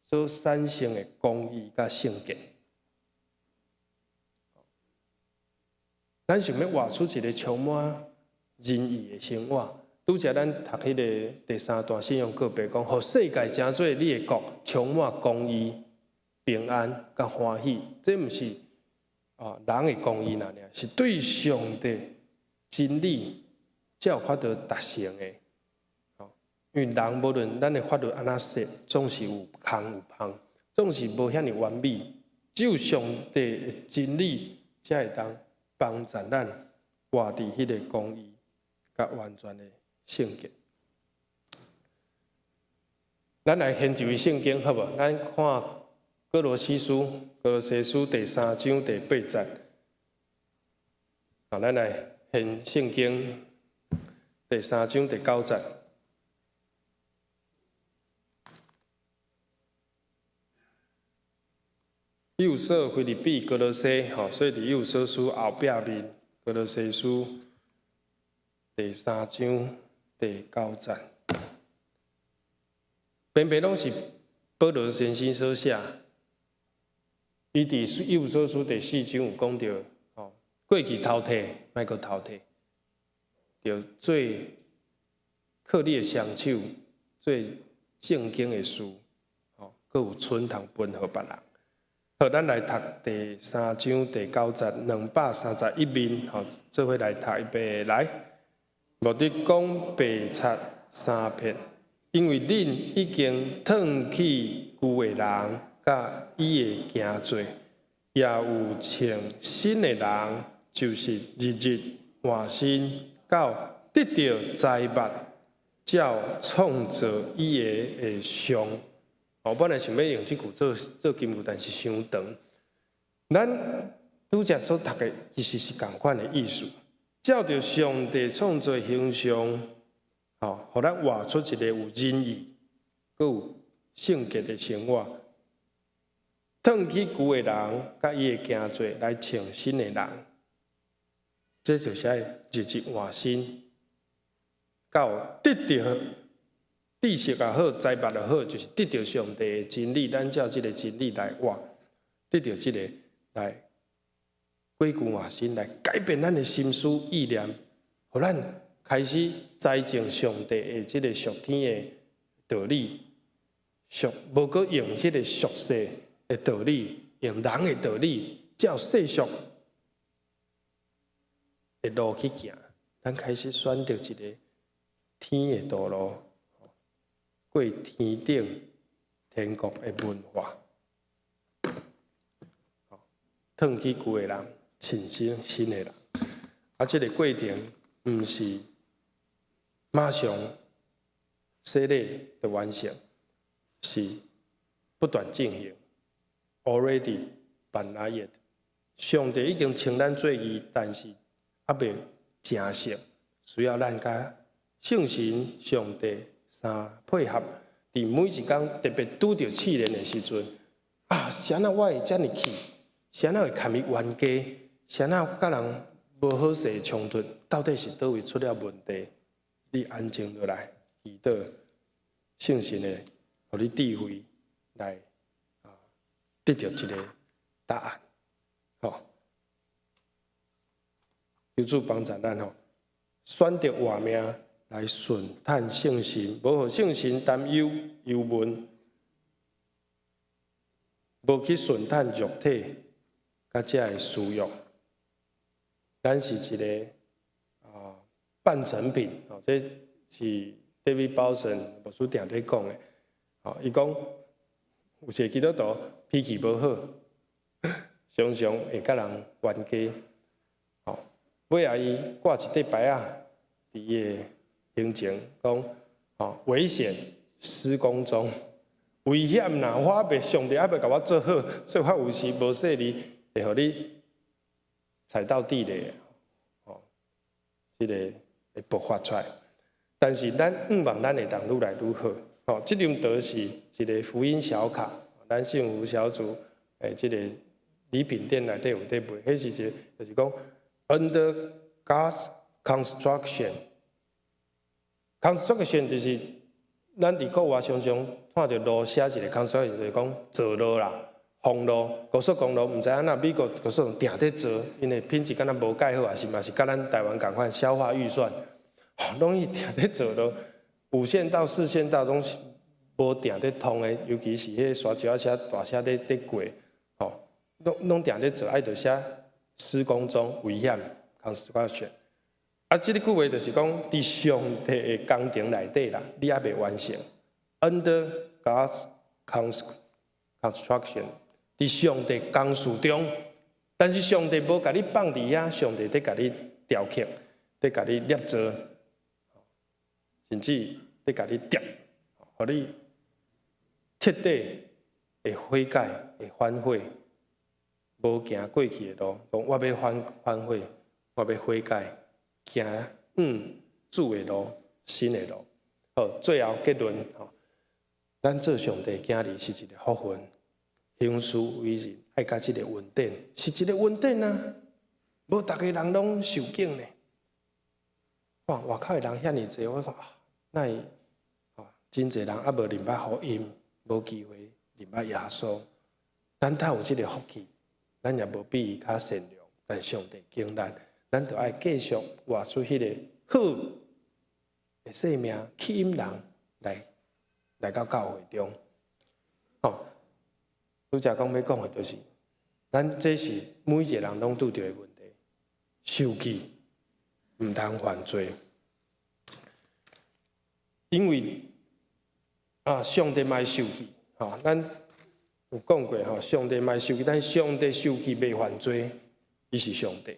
所产生的公义甲圣洁。咱想要活出一个充满仁义的生活。拄则咱读迄个第3段信仰告白讲，互世界成做你的国，充满公义、平安甲欢喜。这毋是人的公义那尔，是对上帝真理才有法度达成的。因为人无论咱的法律安怎说，总是有空有芳，总是无遐尼完美。只有上帝的真理才会当帮助咱活伫迄个公义甲完全的圣洁。咱来研究圣经好无？咱看歌罗西书第3章第8节。咱来研圣经第3章第9节。以弗所、腓立比、歌罗西，所以伫以弗所书后壁面，歌罗西书第3章第9节，偏偏拢是保罗先生所写。伊伫以弗所书第4章有讲到，过去头替，莫阁头替，着做靠你的双手，做正经的事，阁有存通分互别人。好，咱来读第3章第9节231面，做伙来读预备来。目的讲白冊3篇，因為恁已經褪去舊的人，甲伊的行罪，也有穿新的人，就是日日換新，到得到財物，照創造伊的像。我本來想要用這句做金句，但是傷長。咱拄則所讀的其實是同款的意思。照着上帝創造形象，互咱活出一個有仁義、閣有聖潔的生活，褪去舊的人，甲伊的行罪，來穿新的人。這就是愛日日換新，到得到知識也好，財物也好，就是得到上帝的真理，咱照這個真理來活，得到這個來歸舊換新，來改變咱的心思意念，互咱開始栽種上帝的這個屬天的道理，無閣用這個俗世的道理，用人的道理，照世俗的路去行，咱開始選擇一個天的道路。過天頂天國的文化，褪去舊的人，穿上新的人。這個過程毋是馬上洗禮就完成，是不斷進行。already denied。上帝已經稱咱做義，但是還未正式，需要咱甲聖神、上帝相配合。伫每一天特別拄着試煉的時陣，是安怎我會遮爾氣？是安怎會堪伊冤家？是安怎甲人無好勢衝突？到底是倒位出了問題？你安靜落來，祈禱聖神的，互你智慧來得到一個答案。求主幫助咱選擇活命來順探聖神，無互聖神擔憂憂悶，無去順探肉體甲遮的私欲。咱是一個半成品，這是 David Bowson 牧師定在講的。伊講有一個基督徒脾氣無好，常常會甲人冤家。尾仔伊掛一塊牌佇伊的行前講，危險施工中，危險啦！我還袂上帝還袂甲我做好，所以我有時無說你會互你踩到地雷，這個會爆發出來。但是咱望咱會當愈來愈好。這張圖是一個福音小卡，咱幸福小組這個禮品店內底有在賣，迄是一個就是講。Under God's construction 就是咱伫國外常常看到路寫一個 construction，就是講造路啦、封路、高速公路，毋知影那美國高速公路定在做，因為品質敢若無蓋好，也是嘛是甲咱台灣共款消化預算，攏伊定在做路，5線道、4線道攏是無定在通的，尤其是迄沙石車、大車在過，攏定在做，愛著寫。施工中危險 construction， 這個句話就是講，佇上帝的工程內底啦，你還未完成。Under God's construction， 佇上帝工事中，但是上帝無甲你放佇遐，上帝在甲你雕刻，在甲你捏造，甚至在甲你疊，互你徹底會悔改，會反悔。無行過去的路，講我要反悔，我要悔改，行主的路，新的路。好，最後結論，咱做上帝囝兒是一個福分，行事為人愛甲一個穩定，是一個穩定啊！無逐個人攏受敬呢。看外口的人遐爾濟，我看那真濟人還無認捌福音，無機會認捌耶穌，咱才有這個福氣。咱也無比伊較善良，但上帝敬咱，咱就愛繼續活出迄個好的生命，吸引人來到教會中。拄則講要講的，就是咱這是每一個人攏拄到的問題，受氣毋通犯罪，因為上帝嘛會受氣，咱。有講過上帝嘛受氣，但上帝受氣未犯罪，伊是上帝。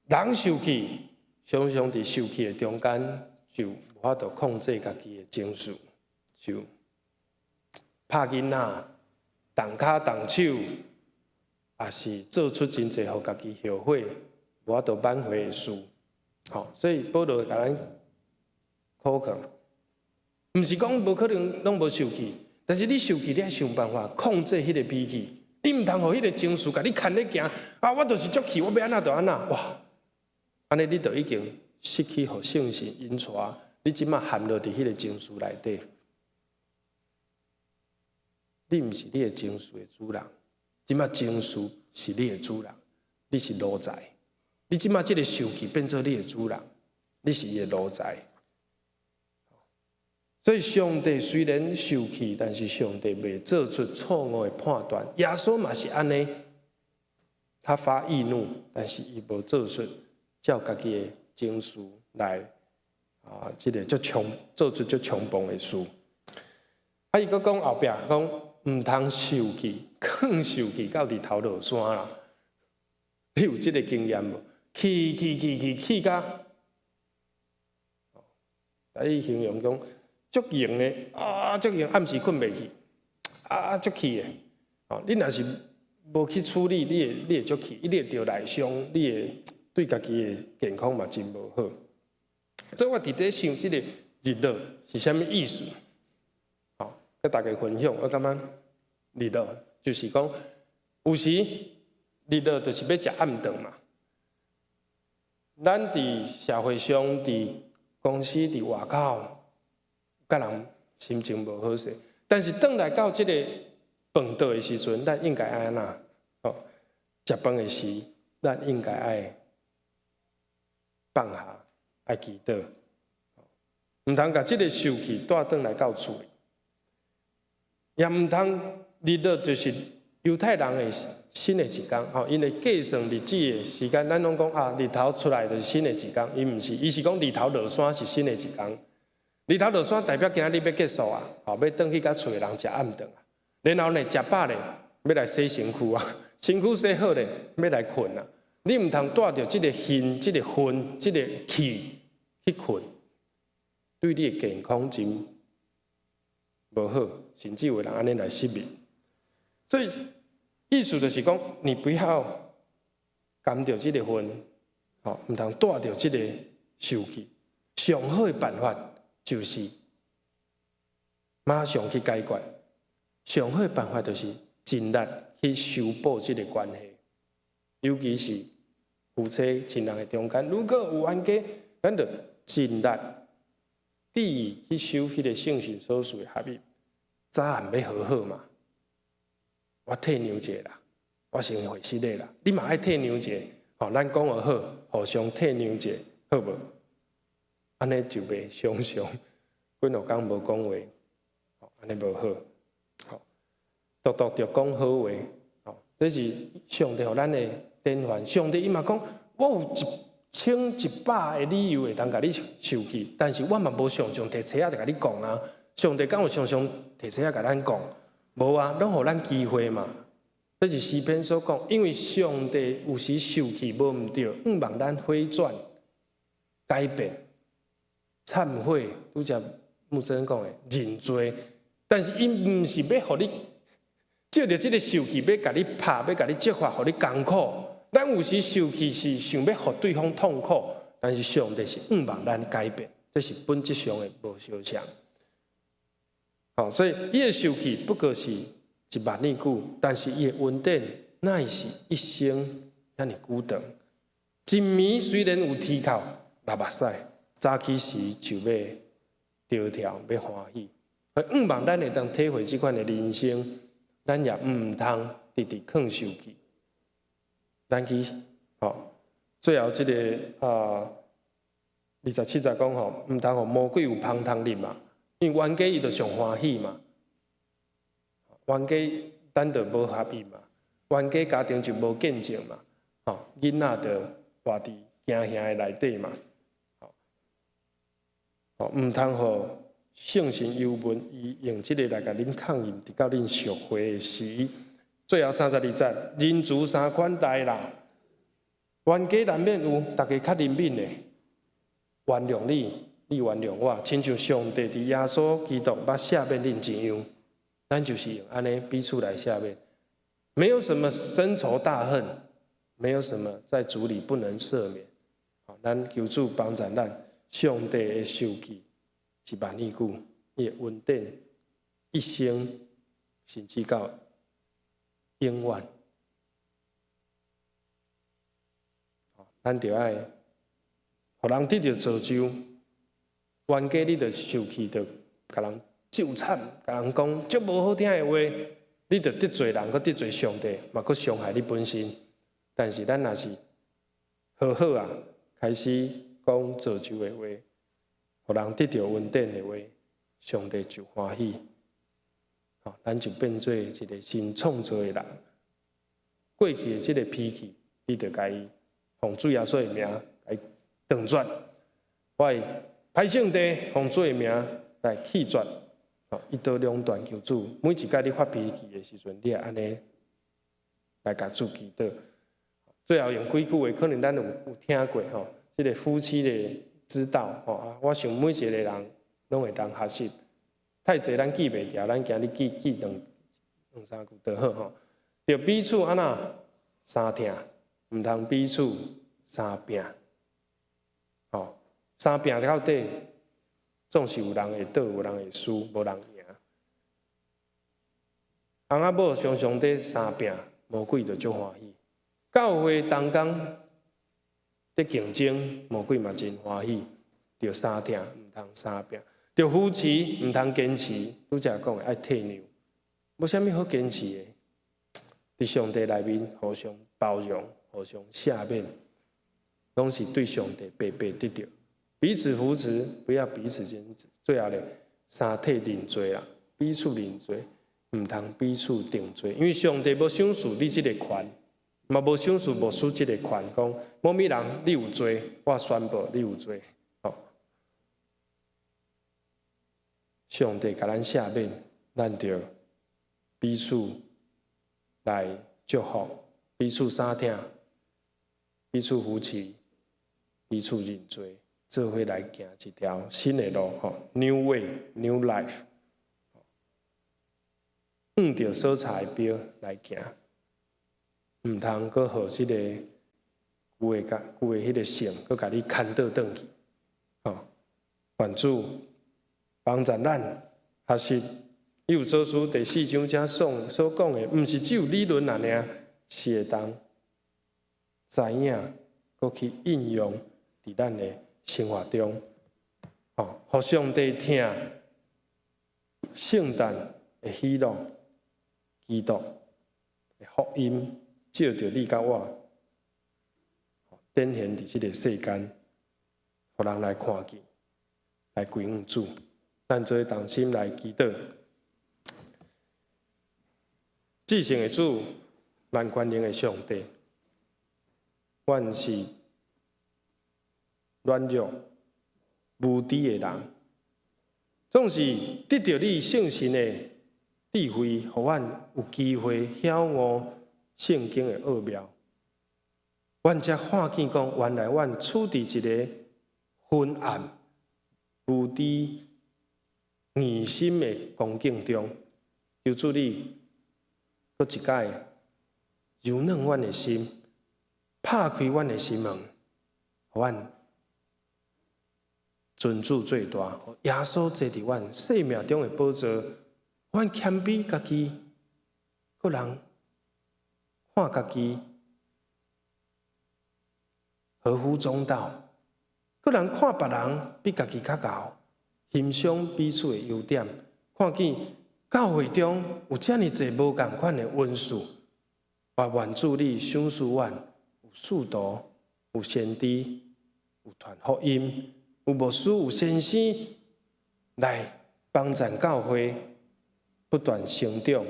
人受氣，常常佇受氣的中間，就無法度控制家己的情緒，就拍囡仔、動腳動手，也是做出真濟互家己後悔、無法度挽回的事。所以保羅甲咱考勸，毋是講無可能攏無受氣。但是你受氣，你愛想辦法控制迄個脾氣，你毋通互迄個情緒甲你牽咧行。我就是足氣，我要安怎就安怎。哇，安尼你就已經失去互聖神引帶，你即馬陷落佇迄個情緒內底。你毋是你的情緒的主人，即馬情緒是你的主人，你是奴才。你即馬即個受氣變做你的主人，你是伊的奴才。所以上帝雖然受氣，但是上帝未做出錯誤的判斷。耶穌嘛是安尼，他發義怒，但是伊無做出照家己的情緒來這個做出足衝動的事。伊閣講後壁講毋通受氣，更受氣到日頭落山啦。你有這個經驗無？氣甲，伊形容講。足型的足型，暗時困袂去，足氣的，你若是无去处理，你会足气，你会着内伤，你会对家己的健康嘛真无好。所以我伫咧想，即个日落是啥物意思？跟大家分享，我感觉日落就是讲，有时日落就是要食暗顿嘛。咱伫社会上，伫公司，伫外口，甲人心情无好势，但是转来到即个饭桌的时阵，咱应该爱安那？食饭的时，咱应该爱放下，爱祈祷，毋通甲即个受气带转来到厝里，也毋通日落就是犹太人的新的一天，因为计算日子的时间，咱拢讲日头出来就是新的一天，伊毋是，伊是讲日头落山是新的一天。日头落山代表今仔日要结束啊，要转去甲厝的人食暗顿啊，然后呢食饱咧，要来洗身躯啊，身躯洗好咧，要来困啊。你毋通带着即个恨、即个愤、即个气去困，对你的健康真无好，甚至有人安尼来失眠。所以意思就是讲，你不要甘着即个愤，毋通带着即个受气。上好的办法就是马上去解决。上好的办法就是尽力去修补即个关系，尤其是夫妻亲人的中间，如果有冤家，咱就尽力第一去修迄个圣神所属的合一。早暗要和好嘛，我退让者啦，我先回失礼啦，你嘛爱退让者，咱讲而好，互相退让者，好无？安尼就袂常常几落工无讲话，安尼无好。独独着讲好话，这是上帝互咱的典范。上帝伊嘛讲，我有1,100个理由会当甲你受气，但是我嘛无常常摕册仔甲你讲啊。上帝敢有常常摕册仔甲咱讲？无啊，拢互咱机会嘛。这是诗篇所讲，因为上帝有时受气无毋对，望咱回转、改变、忏悔。拄则牧师讲的认罪，但是伊毋是要互你借着这个受气，要甲你拍，要甲你责罚，互你艰苦。咱有时受气是想要互对方痛苦，但是上帝是望咱改变，这是本质上的无相像。所以伊的受气不过是10000年久，但是伊的恩典乃是一生遐尼久长。一暝虽然有啼哭流目屎，早起时就要条条要欢喜。望咱会当体会这款的人生，咱也毋通直直抗受气。咱去最后这个27节讲毋通互魔鬼有芳汤啉嘛。因为冤家伊就上欢喜嘛，冤家咱就无合意嘛，冤家家庭就无见证嘛，囡仔就活伫惊吓的内底嘛，毋通互圣神幽文伊用即个来甲恁抗议，直到恁赎回的时。最后32节，人慈三款待啦，冤家难免有，大家较怜悯的，原谅你。你原谅我，亲像上帝伫耶稣基督捌赦免恁一样，咱就是用安尼彼此来赦免，没有什么深仇大恨，没有什么在主里不能赦免。咱求主帮助咱，上帝的受气10000年久，伊的恩典一生甚至到永远。咱就爱，互人得到造就。冤家你着受气，着甲人咒惨，甲人讲足无好听的话，你着得罪人，佮得罪上帝，嘛佮伤害你本身。但是咱若是好好啊，开始讲造就的话，互人得到恩典的话，上帝就欢喜。咱就变做一个新创造的人。过去的这个脾气，你着甲伊奉主耶稣的名来断绝。我会歹性地奉主的名来弃绝，一刀两断求主。每一摆你发脾气的时阵，你也安尼来甲主祈祷。最后用几句话，可能咱有听过这个夫妻的之道我想每一个人拢会当学习。太济咱记袂掉，咱今日记2、3句就好吼。着彼此安那相疼，毋通彼此相拼。吼，相拼到底，总是有人会倒，有人会输，无人赢。翁仔某常常在相拼，魔鬼就足欢喜。教会同工在竞争，魔鬼嘛真欢喜。着相疼，毋通相拼；着扶持，毋通坚持。拄则讲的爱退让，无啥物好坚持的。伫上帝内面，互相包容，互相赦免，拢是对上帝白白得到。彼此扶持，不要彼此坚持。最后咧，三体认罪啦，彼此认罪，毋通彼此定罪。因为上帝无赏赐你即个权，嘛无赏赐无输即个权，讲某物人你有罪，我宣布你有罪。上帝甲咱赦免，咱着彼此来祝福，彼此相疼，彼此扶持，彼此认罪，做伙来行一条新的路。New way, new life。按照所查的表来行，毋通搁互即个旧的迄个性，搁甲你牵倒转去。愿主帮助咱学习以弗所书第4章遮所讲的，毋是只有理论尔，是会当知影，搁去应用伫咱的生活中。互上帝听圣诞的喜乐，基督的福音，照着你甲我，展现伫即个世间，互人来看见，来归向主。咱做同心来祈祷，至圣的主，万权能的上帝，阮是软弱无知的人，总是得到你圣神的智慧，互阮有机会晓悟圣经的奥妙。阮才看见讲，原来阮处伫一个昏暗、无知、疑心的光景中，求主你搁一摆柔软阮的心，拍开阮的心门，互阮尊主最大，耶稣坐伫阮生命中的宝座，阮谦卑家己，个人看家己合乎中道，个人看别人比家己较高。欣赏彼此的优点，看见教会中有遮尔侪无共款的恩赐，也愿主你赏赐阮有使徒、有先知、有传福音、有牧师、有先生，来帮助教会不断成长、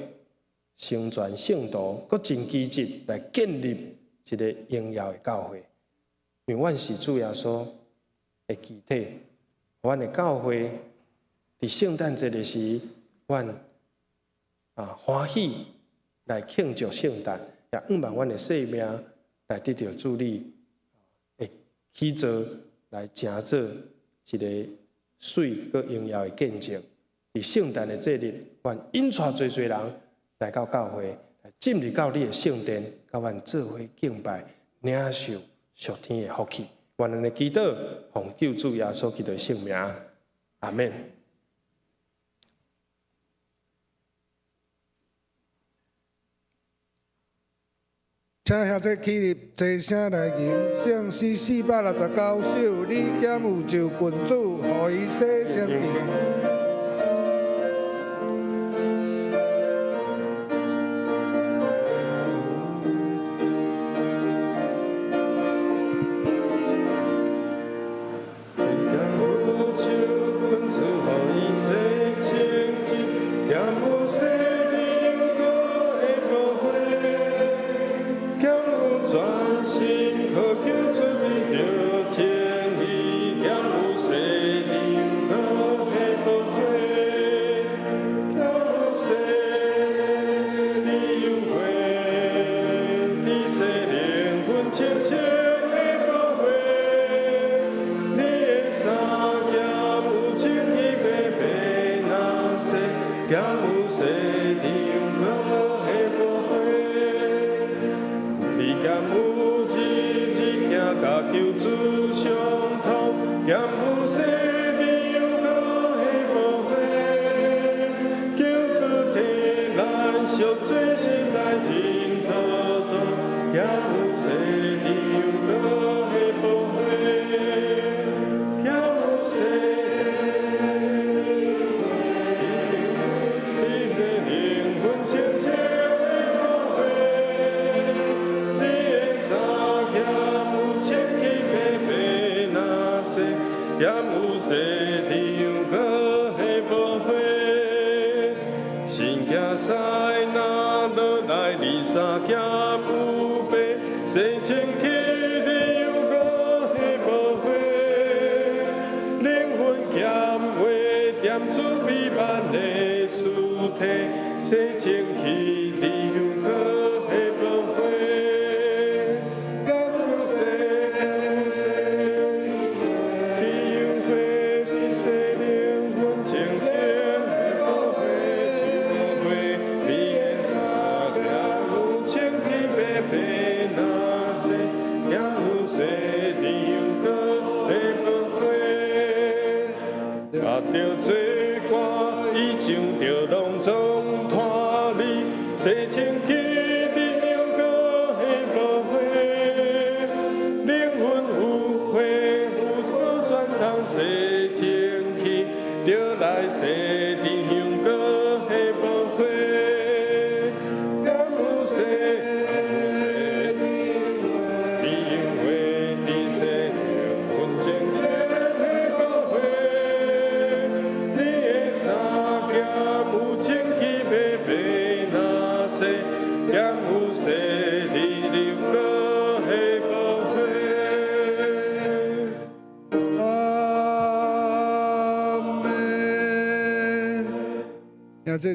成全圣徒，搁真积极来建立一个荣耀的教会。因为阮是主耶稣的肢体。阮的教会伫圣诞节的时，阮欢喜来庆祝圣诞，也盼望阮的生命来得到主你的起造，来成做一个水佮荣耀的见证。伫圣诞的节日，阮引带侪侪人来到教会，来进入到你的圣殿，甲阮做伙敬拜，领受属天的福气。愿咱的祈祷，奉救主耶稣基督的圣名，阿门。请遐这起立，齐声来吟圣诗469首，你减有就君主，互伊洗圣地。Yang 俗做实在真妥当，行有西场搁下无花，行有西灵魂清清的无花，你的衫咸有清气白白那洗，咸有西场搁下无花。新镜西若落来，二三件有白，洗清气你又搁下无花。灵魂咸话点出美满的主题，洗清气你又搁下无花。甘有洗，你又花，你洗灵魂清清的无花。啊，着做歌，伊唱着拢总拖你，洗清气你又搁下无花，灵魂有花，有个转通洗清气，着来洗地香搁下无花，敢有洗？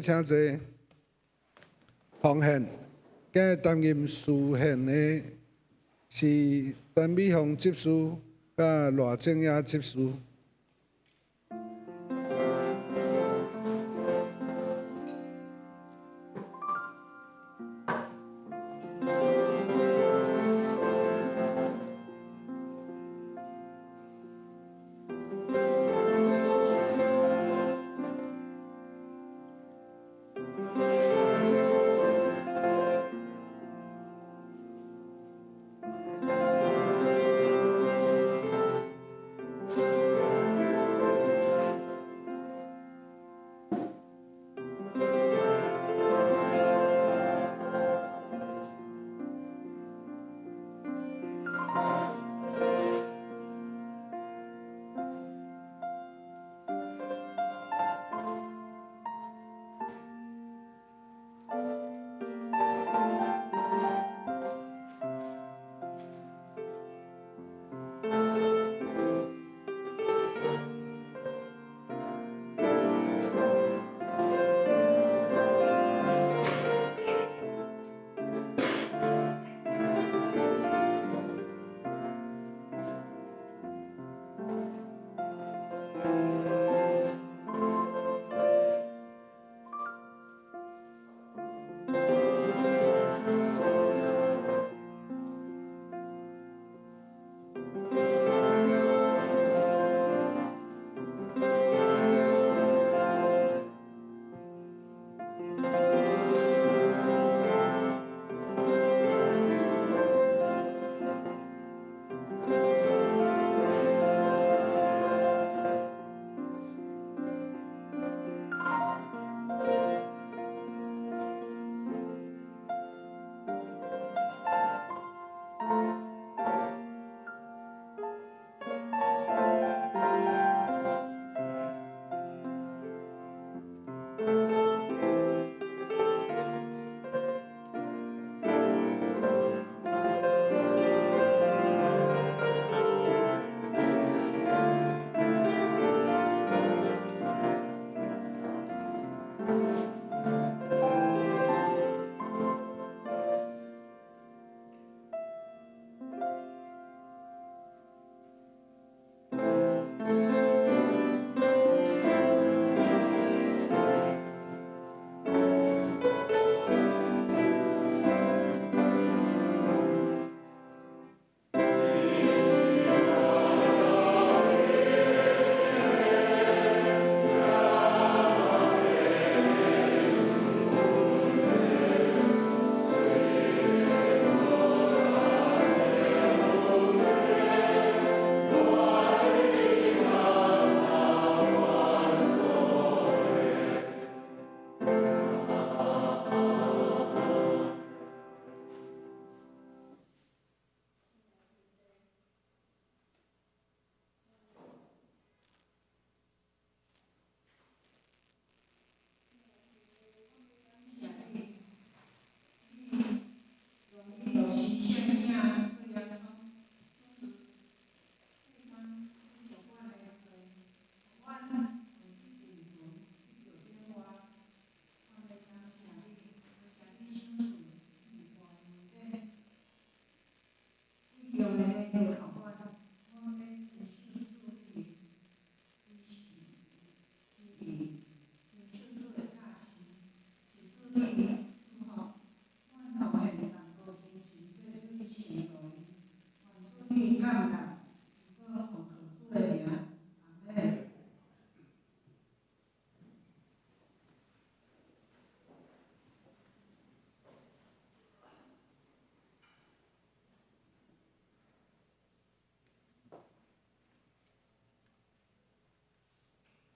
请坐。奉献，今日担任事献的是陈美凤执事甲罗正雅执事。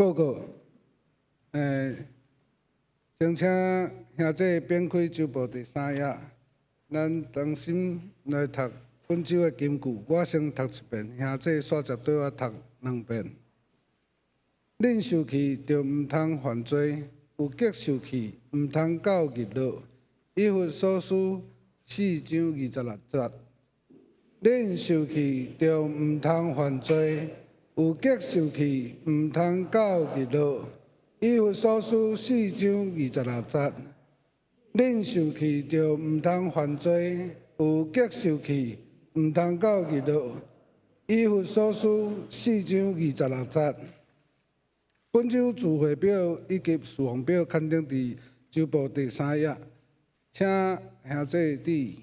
报告，先请兄弟编开周报第3页，咱当心来读本周的金句，我先读一遍，兄弟续接对我读2遍。恁受气就毋通犯罪，有激受气毋通到日落。以弗所书4章26节。恁受气就毋通犯罪，有激受气毋通到日落。以弗所书4章26节。恁受气就毋通犯罪，有激受气毋通到日落。以弗所书4章26节。本周聚会表以及事项表刊登伫周报第3页，请兄弟伫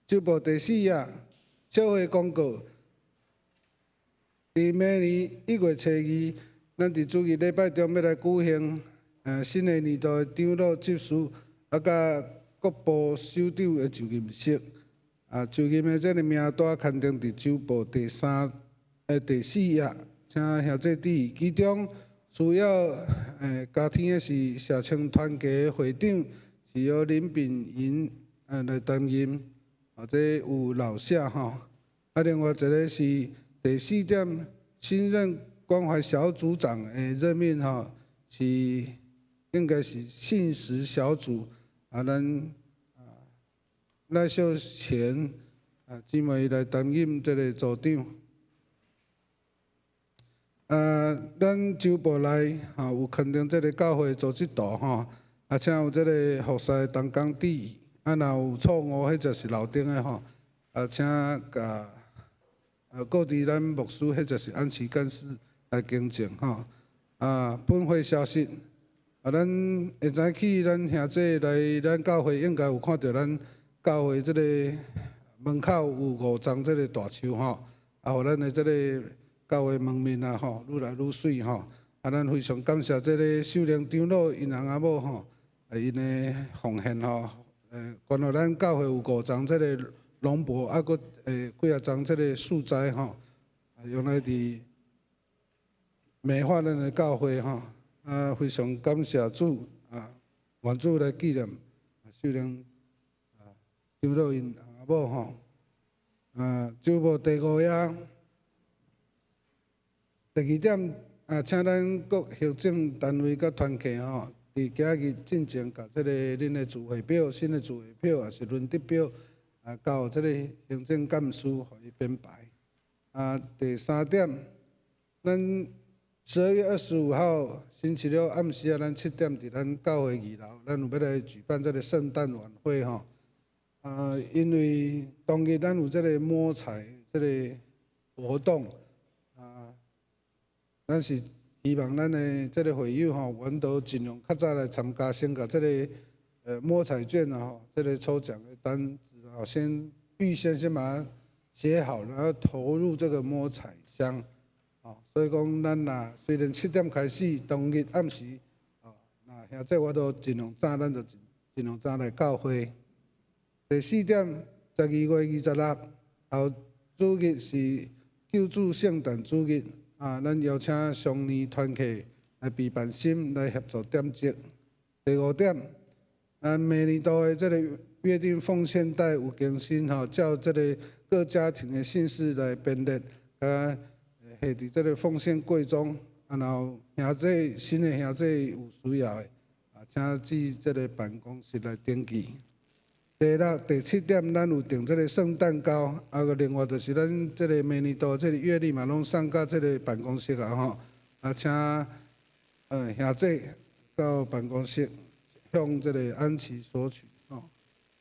周报第4页小会公告。伫明年1月初2，咱伫主日礼拜中要来举行新的年度的长老执事，甲各部首长的就任式。就任的这个名单刊登伫周报第4页，请兄弟伫其中需要加添的是社青团契会长，是由林炳银来担任，这有老舍吼。另外一个是第4点，新任关怀小组长的任命吼，是应该是信实小组咱赖秀贤姊妹来担任这个组长。咱周报内有肯定这个教会组织度吼，请有这个服侍同工弟，若有错误，迄就是老丁的吼，请甲各地咱牧师，迄就是安琪干事来更正吼。本会消息，咱会知起，咱兄弟来咱教会应该有看到咱教会这个门口有5丛这个大树吼，互咱的这个教会门面吼愈来愈水吼。咱非常感谢这个秀玲长老因翁仔某吼，因的奉献吼，关于咱教会有5丛这个龙柏，佫几啊丛这个树栽吼，用来伫美化咱的教会吼。非常感谢主愿主来纪念秀玲长老因翁仔某吼。周报第5页。第2点，请咱各行政单位甲团契吼，伫今日进前，甲这个恁的聚会表、新的聚会表，也是轮值表，交这个行政干事，互伊编排。第3点，咱12月25号星期六暗时咱7点伫咱教会2楼，咱有要来举办这个圣诞晚会吼。因为当日咱有这个摸彩这个活动。咱是希望咱的这个会友吼，阮都尽量较早来参加，先甲这个摸彩券吼，这个抽奖的单子先预先把它写好，然后投入这个摸彩箱。所以讲咱虽然7点开始，当日暗时那兄弟我都尽量早，咱就尽量早来教会。第4点，12月26后主日是救助圣诞主日。咱邀请双年团契来备办心来协助点击。第5点，咱明年度的这个约定奉献袋有更新吼，照这个各家庭的姓氏来编列，下伫这个奉献柜中，然后兄弟新的兄弟有需要的，请至这个办公室来登记。第6、第7点，咱有订这个圣诞糕，另外就是咱这个明年度这个月历嘛，拢送到这个办公室吼。请兄弟到办公室向这个安琪索取吼。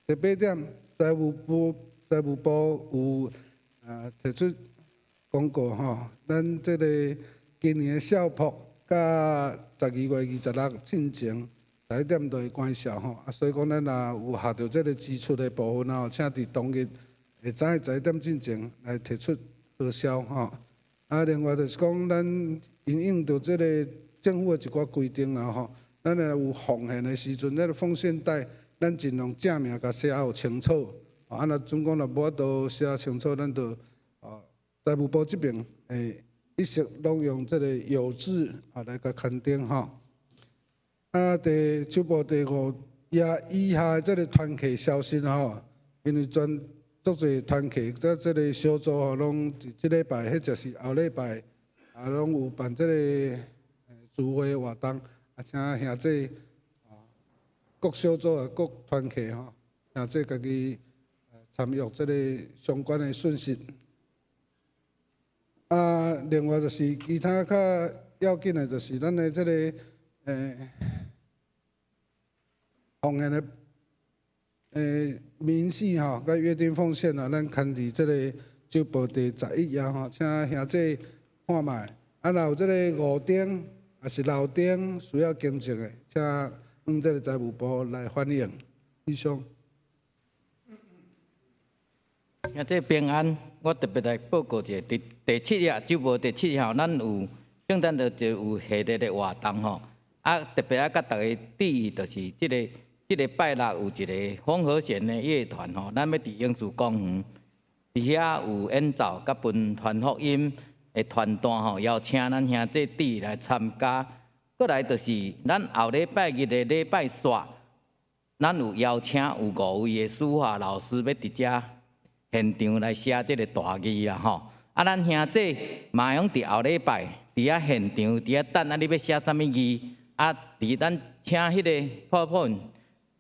第8点，财务部有提出公告吼，咱这个今年的校服甲12月26进前。第1点就会关销吼，所以讲咱若有下着这个支出的部分吼，请伫当日会知11点进前来提出核销吼。另外就是讲，咱因应着这个政府的一寡规定啦吼，咱有奉献的时阵，那个奉献袋，咱尽量正名甲写好清楚。若总讲若无法度写清楚，咱就财务部这边会一直拢用这个有字来甲刊登吼。首部第5页以下这个团契消息吼，因为足侪团契在这个小组吼，拢伫即礼拜，或者是后礼拜拢有办这个聚会活动，请兄弟各小组各团契吼，兄弟家己参与这个相关的讯息。另外就是其他较要紧的，就是咱的这个奉献的明细吼，甲约定奉献咱刊伫这个周报第11页吼，请兄弟看卖。若有这个5点也是6点需要更正的，请往这个财务部来反映。以上。兄弟平安，我特别来报告一下，第7页周报第7页吼，咱有圣诞节就有系列的活动吼，特别甲大家注意，就是这个拜六有一个风和弦的乐团吼，咱要伫英树公园，伫遐有演奏甲分传福音的团段吼，邀请咱兄弟弟来参加。过来就是咱后礼拜日的礼拜煞，咱有邀请有5位的书法老师要伫遮现场来写这个大字啦吼。咱兄弟嘛用伫后礼拜伫遐现场伫遐等你要写啥物字，伫咱请迄个泡泡。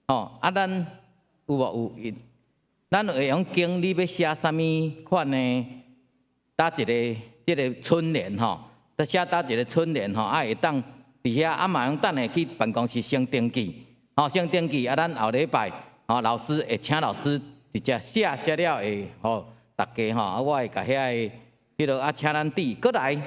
吼，咱有无有？咱会用经你要写啥物款呢？搭一个即个春联吼，再写搭一个春联吼，会当伫遐嘛用等下去办公室先登记，吼先登记咱后礼拜吼老师会请老师直接写了会吼大家吼，我会甲遐个迄落请咱弟过来，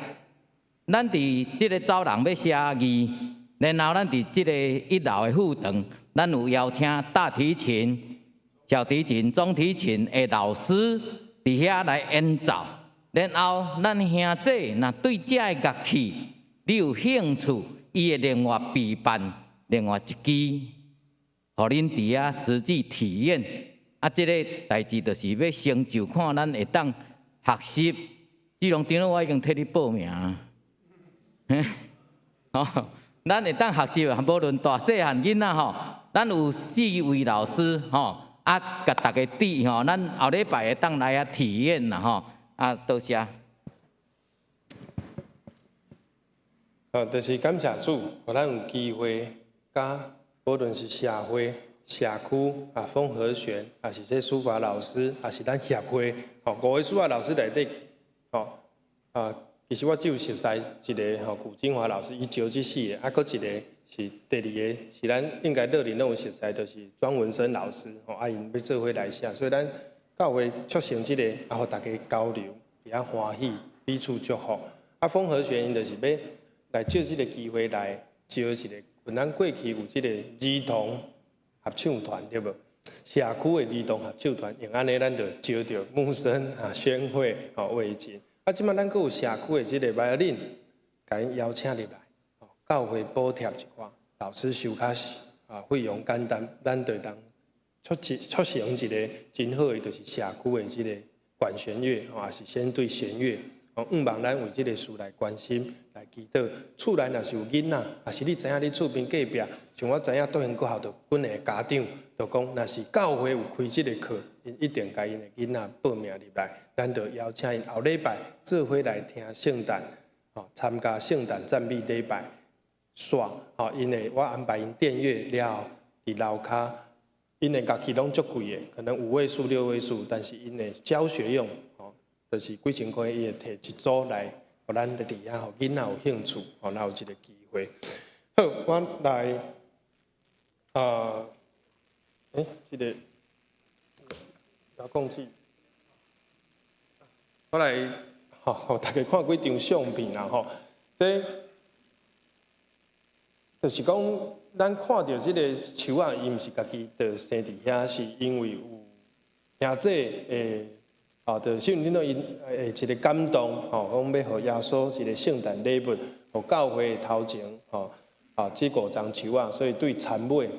咱伫即个走廊要写字，然后咱伫即个1楼的副堂。咱有邀请大提琴、小提琴、中提琴的老师伫遐来演奏，然后咱兄弟若对这个乐器你有兴趣，伊会另外备办另外一支，互恁伫遐实际体验。这个代志就是要成就，看咱会当学习。志龙长老，我已经替你报名。咱会当学习，无论大细汉囡仔吼。咱有4位老师吼，甲大家滴吼，咱后礼拜会当来遐体验啦吼，多谢。就是感谢主，互咱有机会，甲无论是社会、社区风和弦，也是这书法老师，也是咱协会，5位书法老师内底，其实我只有熟悉一个古金华老师，伊招这4个，搁一个。是第2个，是咱应该乐龄拢有熟悉，就是庄文生老师，因要做伙来写，所以咱教会促成这个，互大家交流，比较欢喜，彼此祝福。风和弦因就是要来借这个机会来招一个，咱过去有这个儿童合唱团对无？社区的儿童合唱团，用安尼咱就招着木生宣慧魏静。即摆咱阁有社区的这个violin，甲因邀请入来。教会补贴一寡，老师收较费用简单，咱就当促成一个真好的，就是社区的这个管弦乐，也是先对弦乐。毋望咱为这个事来关心、来祈祷。厝内若是有囡仔，也是你知影你厝边隔壁，像我知影倒因国校就阮的家长就讲，若是教会有开这个课，因一定甲因的囡仔报名入来，咱就邀请因后礼拜做伙来听圣诞，参加圣诞赞美礼拜。因为我安排因电乐了，伫楼骹，因的乐器拢足贵的，可能5位数、6位数，但是因的教学用，就是几千块，伊会摕一组来，互咱伫遐，互囡仔有兴趣，咱有一个机会。好，我来，这个遥控器，我来，互大家看几张相片啦，这。就是讲，咱看到这个树啊，伊毋是家己就生伫遐，是因为有兄弟就信恁到因一个感动，讲要互耶稣一个圣诞礼物，互教会头前，这5丛树啊，所以对田尾，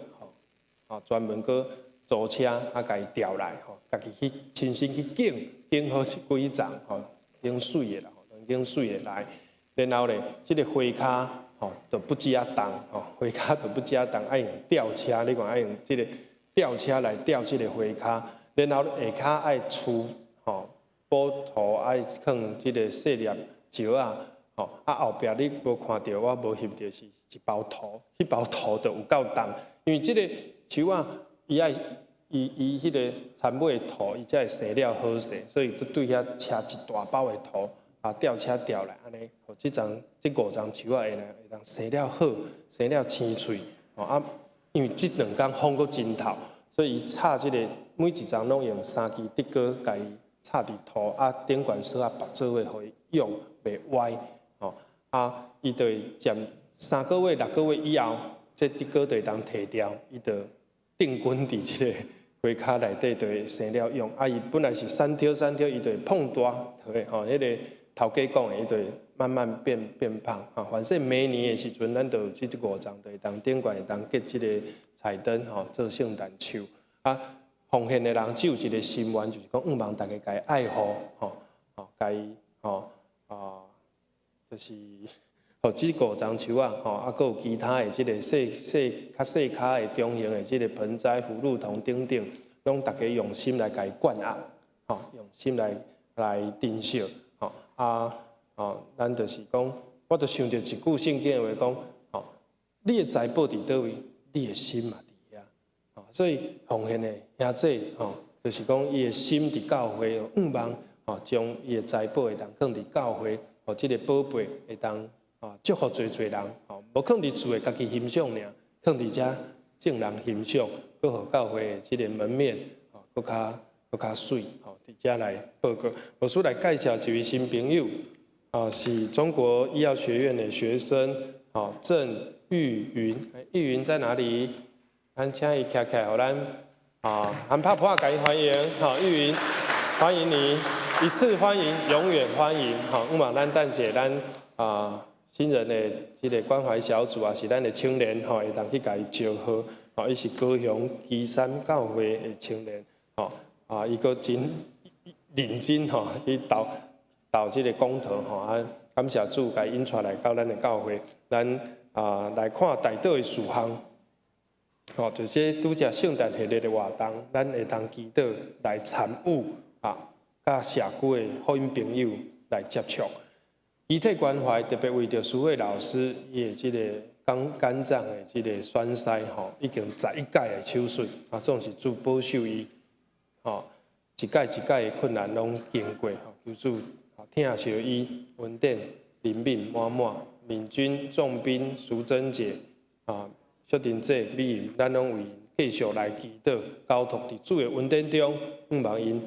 专门去租车甲伊调来，家己去亲身去敬好几丛，顶水的啦，兴水的来，然后咧，即个花骹吼就不止啊重吼，花骹就不止啊重，爱用吊车，你看爱用即个吊车来吊即个花骹，然后下骹爱粗吼，补涂爱放即个细粒石啊，吼啊后壁你无看到我无翕到是一包土，迄包土就有够重，因为即个树啊，伊爱伊迄个田尾的土，伊才会生了好势，所以对遐车一大包的土啊，吊车吊来安尼，互即5丛树啊会当生了好，生了青翠，吼啊，因为即2工风阁真透，所以伊插即个每一丛拢用3支竹篙，甲伊插伫土啊顶管锁啊，绑做伙，互伊用袂歪，吼啊，伊就会占3个月、6个月以后，这竹篙就会当摕掉，伊就定根伫即个花骹内底，就会生了用。啊，伊本来是3条，伊就会碰大，吼，迄个头家讲的，伊就会慢慢变胖。啊，反正每年的时阵，咱就有即5丛，就会当顶管会当结即个彩灯，吼，做圣诞树。啊，奉献的人只有一个心愿，就是讲，望大家甲伊爱护，吼，甲伊，就是。互即5丛树啊，吼，啊，佫有其他的即个较细卡的中型的即个盆栽、葫芦桶等等，拢大家用心来甲伊灌压，吼，用心来珍惜，吼，咱就是讲，我就想到一句圣经的话讲，吼，你的财宝伫倒位，你的心嘛伫遐，吼，所以奉献的兄弟，吼，就是讲伊的心伫教会，望，吼，将伊的财宝会当放伫教会，互即个宝贝会当。祝福侪人，无放伫厝诶家己欣赏尔，放伫遮众人欣赏，佫互教会诶即个门面，佫较水，伫遮来报告。我所来介绍一位新朋友，是中国医药学院的学生，郑玉云。玉云在哪里？咱请伊徛起来，互咱喊拍拍甲伊欢迎。玉云，欢迎你，一次欢迎，永远欢迎。望咱等下咱新人的即个关怀小组啊，是咱的青年吼，会当去甲伊招呼，吼，伊是高雄基山教会的青年，吼，伊个真认真吼，去投即个公投吼，感谢主甲引出来到咱的教会，咱来看大岛的事项，吼，就是拄则圣诞系列的活动，咱会当祈祷来参与甲社区的福音朋友来接触。遗体关怀特别为着苏慧老师伊的即个肝脏的即个栓塞吼，已经11届的手术，总是主保守伊，一届的困难拢经过，求主疼惜伊，稳定灵敏满满，敏君、仲斌、苏珍姐薛丁姐、美莹，咱拢为继续来祈祷，交托伫主的恩典中，望因。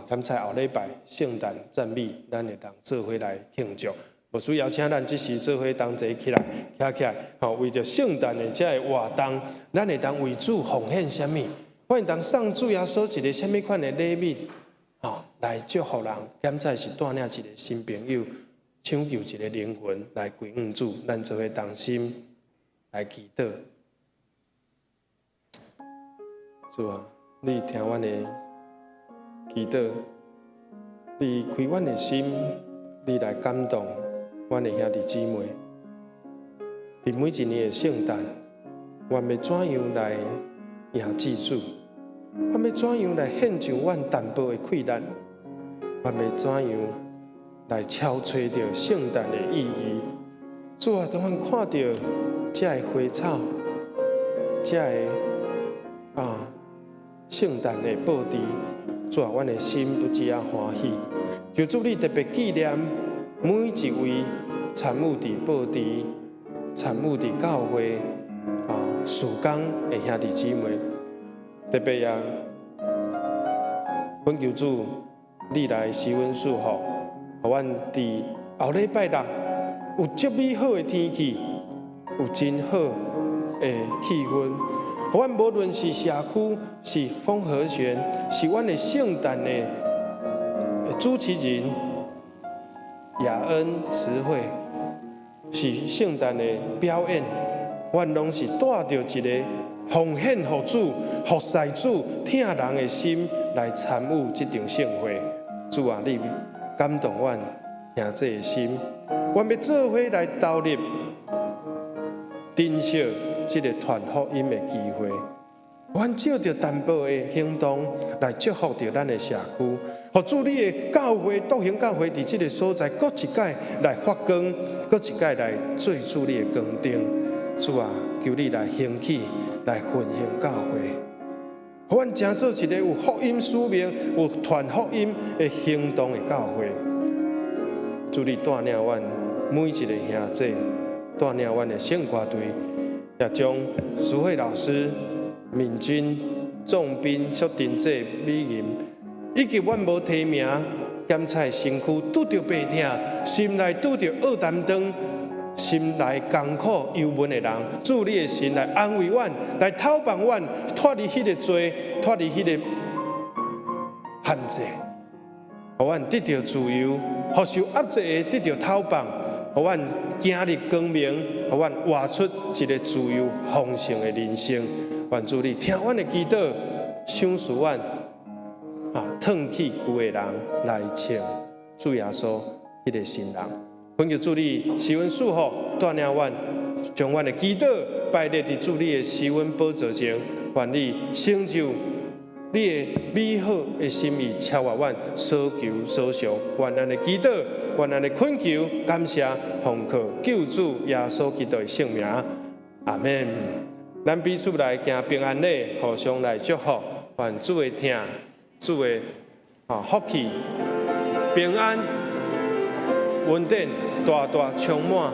刚才后礼拜圣诞赞美，咱会当做伙来庆祝。我需邀请咱即时做伙同齐起来，起来，为着圣诞的这个活动，咱会当为主奉献什么？我会当送主耶稣一个什么款的礼物？来祝福人，刚才是带领一个新朋友，抢救一个灵魂来归向主，咱做伙同心来祈祷。主啊，你听阮的祈祷，你开阮的心，你来感动阮的兄弟姊妹。伫每一年的圣诞，阮要怎样来迎祭主？阮要怎样来献上阮淡薄的困难？阮要怎样来超找着圣诞的意义？主啊，当阮看到这个花草，这个圣诞的布置。主啊，阮的心不止啊欢喜，求主你特别纪念每一位参与伫布置、参与伫教会事工的兄弟姊妹，特别也恳求主你来施恩赐福，互阮伫后礼拜六有足美好的天气，有真好的气氛。阮无论是社区，是风和弦，是阮的圣诞的主持人雅恩慈惠，是圣诞的表演，阮拢是带着一个奉献予主、服侍主、疼人的心来参与这场盛会。主啊，你感动阮，兄弟的心，我要做伙来投入珍惜这个传福音的机会。阮照着淡薄的行动来祝福着咱的社区，互主你的教会、独行教会伫这个所在，搁一摆来发光，搁一摆来做主你的光灯。主啊，求你来兴起，来复兴教会，互阮成做一个有福音使命、有传福音的行动的教会。主你带领阮每一个兄弟，带领阮的圣歌队，也将苏慧老师、敏君、仲斌、薛丁姐、美银，以及阮无提名检菜身躯拄着病痛，心内拄着恶担当，心内艰苦忧闷的人，主你的神来安慰阮，来透放阮，脱离迄个罪，脱离迄个限制，互阮得到自由，互受压制的得到透放，互阮经历光明，互阮活出一个自由丰盛的人生。愿主你听阮的祈祷，赏赐阮烫起旧的人来称主耶稣迄个新人。恳求主你施恩赐福，带领阮，将阮的祈祷摆列伫主你的施恩宝座前，愿你成就你的美好的心意，超越阮所求所想。愿咱的祈祷，愿咱的恳求，感谢奉靠救主耶稣基督的圣名，阿门。咱彼此来行平安礼，互相来祝福。愿主的听，主的福气、平安、稳定、大大充满，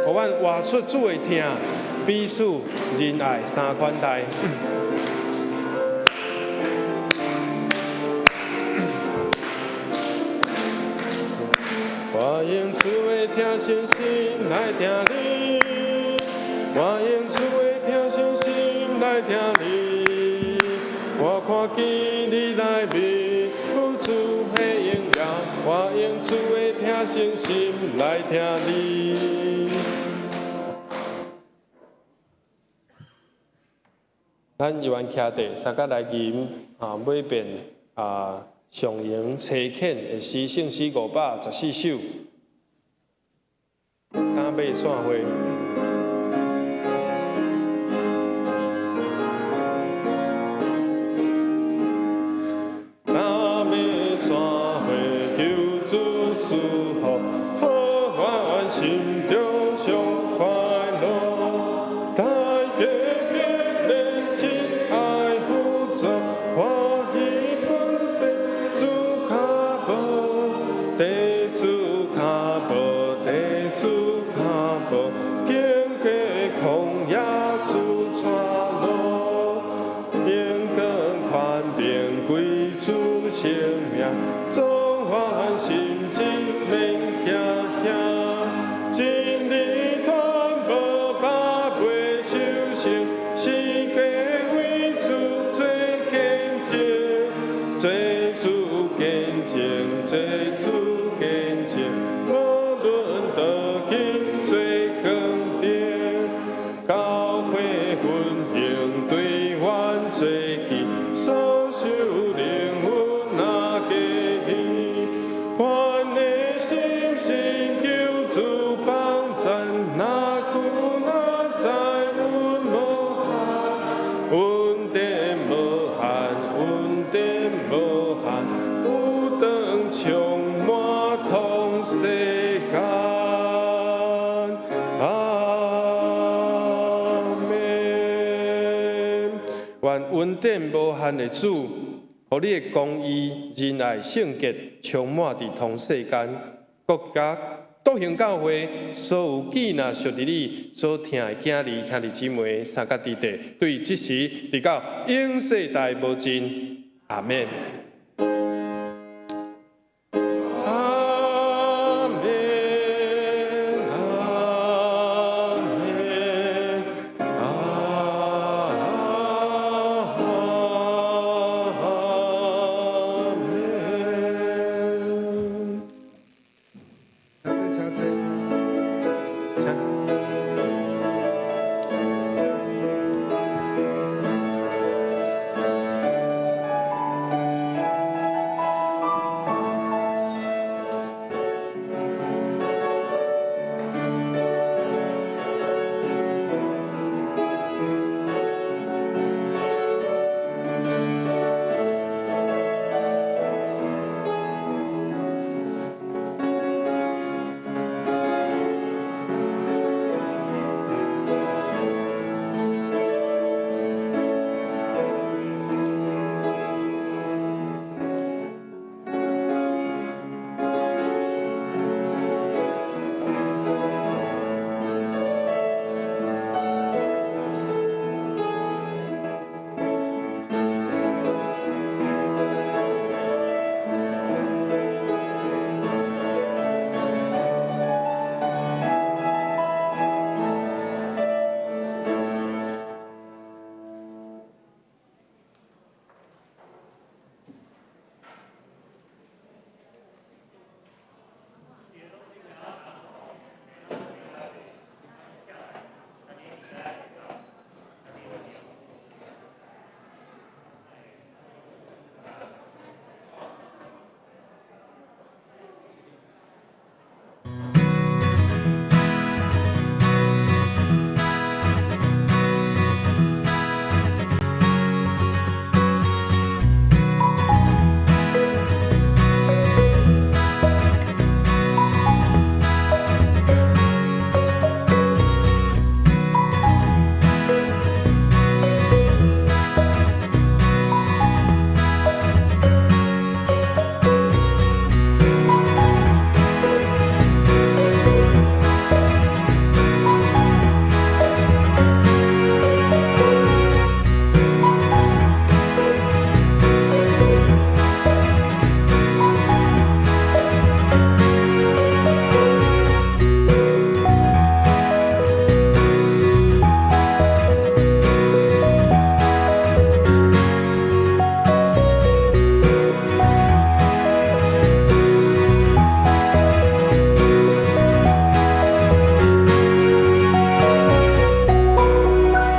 互阮活出主的听，彼此仁爱三款待。我用主的听信心来听你，我用主的听信心来听你，我看见你来面付出的荣耀，我用主的听信心来听你。咱一万徛地，三甲来吟每遍上营车垦的诗圣诗514首，打尾散会。打尾散会，求主赐福，好阮心中上快乐。大家结连亲爱互助，欢喜本地主卡无，地主卡无，地主卡无，经过旷野主带路，永更宽便归主生命，总欢心一免惊吓，真理传播百倍修行，世界为主做见证，做主见证，做主见证，无论倒去做光点，教会分享对阮做起，所受灵魂那加起，阮的心情求主帮赞，那久那在阮无限，稳定无限，稳定无限，有长充满通世间。阿门。愿稳定无限的主，互你的公义、仁爱、圣洁充满伫通世间，国家独行教会所有记那属伫你所听的囝儿兄弟姊妹三甲弟弟，对即时直到永世代无尽。阿门。